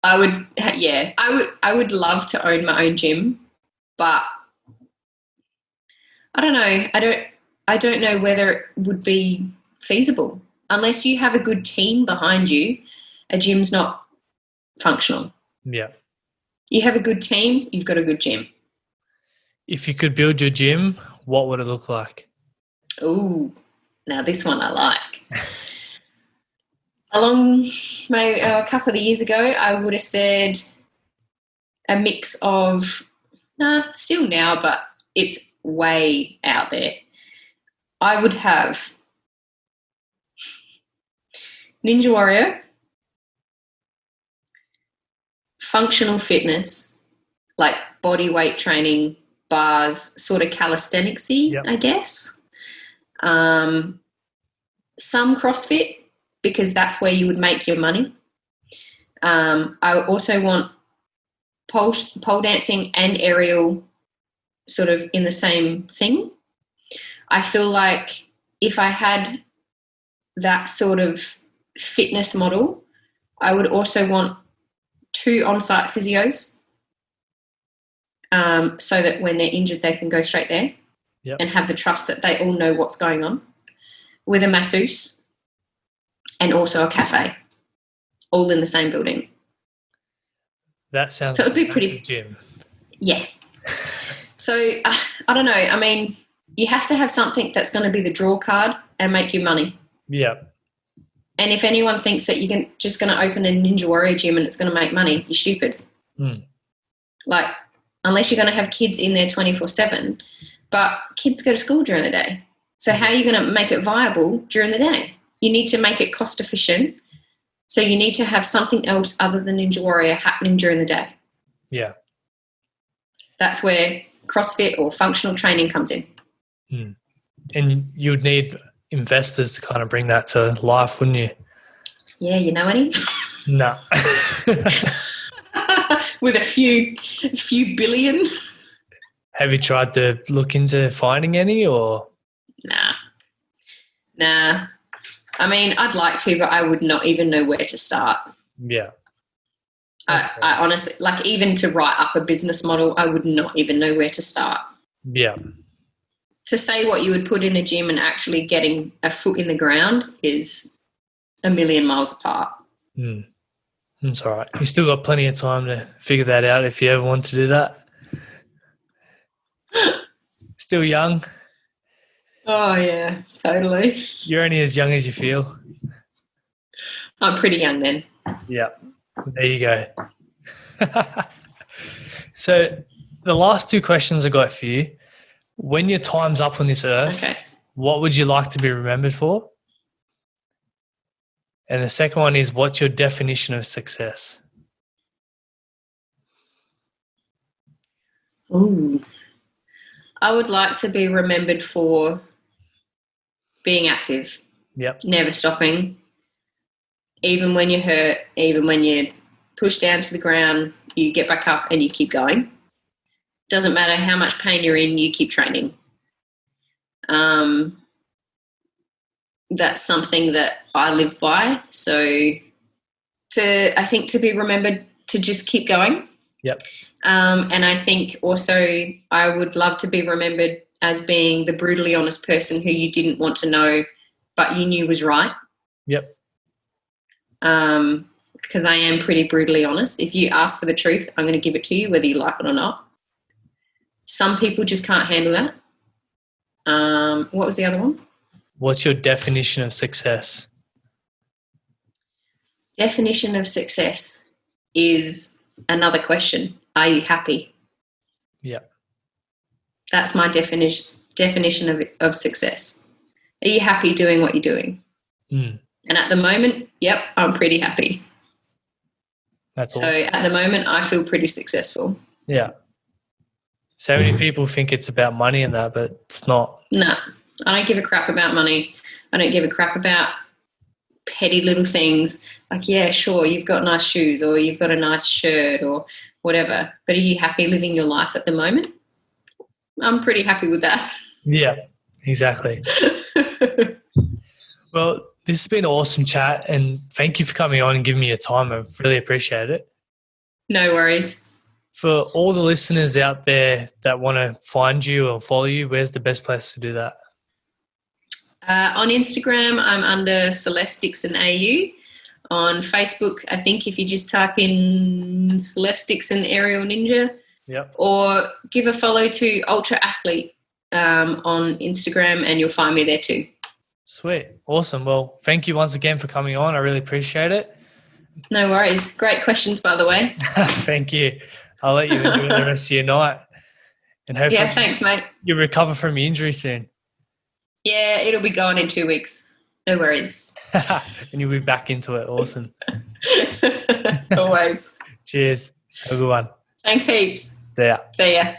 I would love to own my own gym, but I don't know. I don't know whether it would be feasible. Unless you have a good team behind you, a gym's not functional. Yeah. You have a good team, you've got a good gym. If you could build your gym, what would it look like? Ooh, now this one I like. A couple of years ago, I would have said a mix of, still now, but it's way out there. I would have Ninja Warrior, functional fitness, like body weight training, bars, sort of calisthenics-y, yep. I guess. Some CrossFit, because that's where you would make your money. I also want pole dancing and aerial sort of in the same thing. I feel like if I had that sort of fitness model, I would also want 2 on-site physios, so that when they're injured, they can go straight there. Yep. And have the trust that they all know what's going on, with a masseuse and also a cafe, all in the same building. That sounds so like it would be a pretty massive gym. Yeah. So I don't know. I mean, you have to have something that's going to be the draw card and make you money. Yeah. And if anyone thinks that you're just going to open a Ninja Warrior gym and it's going to make money, you're stupid. Like, unless you're going to have kids in there 24/7, but kids go to school during the day. So how are you going to make it viable during the day? You need to make it cost efficient. So you need to have something else other than Ninja Warrior happening during the day. Yeah. That's where CrossFit or functional training comes in. And you would need investors to kind of bring that to life, wouldn't you? Yeah, you know any? No. With a few billion. Have you tried to look into finding any or? Nah. I mean, I'd like to, but I would not even know where to start. Yeah. I honestly, like, even to write up a business model, I would not even know where to start. Yeah. To say what you would put in a gym and actually getting a foot in the ground is a million miles apart. It's all right. You still got plenty of time to figure that out if you ever want to do that. Still young. Oh, yeah, totally. You're only as young as you feel. I'm pretty young then. Yeah. There you go. So the last 2 questions I got for you. When your time's up on this earth, What would you like to be remembered for? And the second one is, what's your definition of success? Ooh. I would like to be remembered for being active. Yep. Never stopping. Even when you're hurt, even when you're pushed down to the ground, you get back up and you keep going. Doesn't matter how much pain you're in, you keep training. That's something that I live by. So I think to be remembered to just keep going. Yep. And I think also I would love to be remembered as being the brutally honest person who you didn't want to know, but you knew was right. Yep. Because I am pretty brutally honest. If you ask for the truth, I'm going to give it to you, whether you like it or not. Some people just can't handle that. What was the other one? What's your definition of success? Definition of success is another question. Are you happy? Yeah. That's my definition of success. Are you happy doing what you're doing? Mm. And at the moment, yep, I'm pretty happy. That's so awesome. At the moment, I feel pretty successful. Yeah. So many people think it's about money and that, but it's not. No, I don't give a crap about money. I don't give a crap about petty little things. Like, yeah, sure, you've got nice shoes or you've got a nice shirt or whatever. But are you happy living your life at the moment? I'm pretty happy with that. Yeah, exactly. Well, this has been an awesome chat, and thank you for coming on and giving me your time. I really appreciate it. No worries. For all the listeners out there that want to find you or follow you, where's the best place to do that? On Instagram, I'm under Celeste Dixon AU. On Facebook, I think if you just type in Celeste Dixon Aerial Ninja, Yep. or give a follow to Ultra Athlete on Instagram, and you'll find me there too. Sweet. Awesome. Well, thank you once again for coming on. I really appreciate it. No worries. Great questions, by the way. Thank you. I'll let you enjoy the rest of your night. And hopefully thanks, mate. you recover from your injury soon. Yeah, it'll be gone in 2 weeks. No worries. And you'll be back into it. Awesome. Always. Cheers. Have a good one. Thanks heaps. See ya. See ya.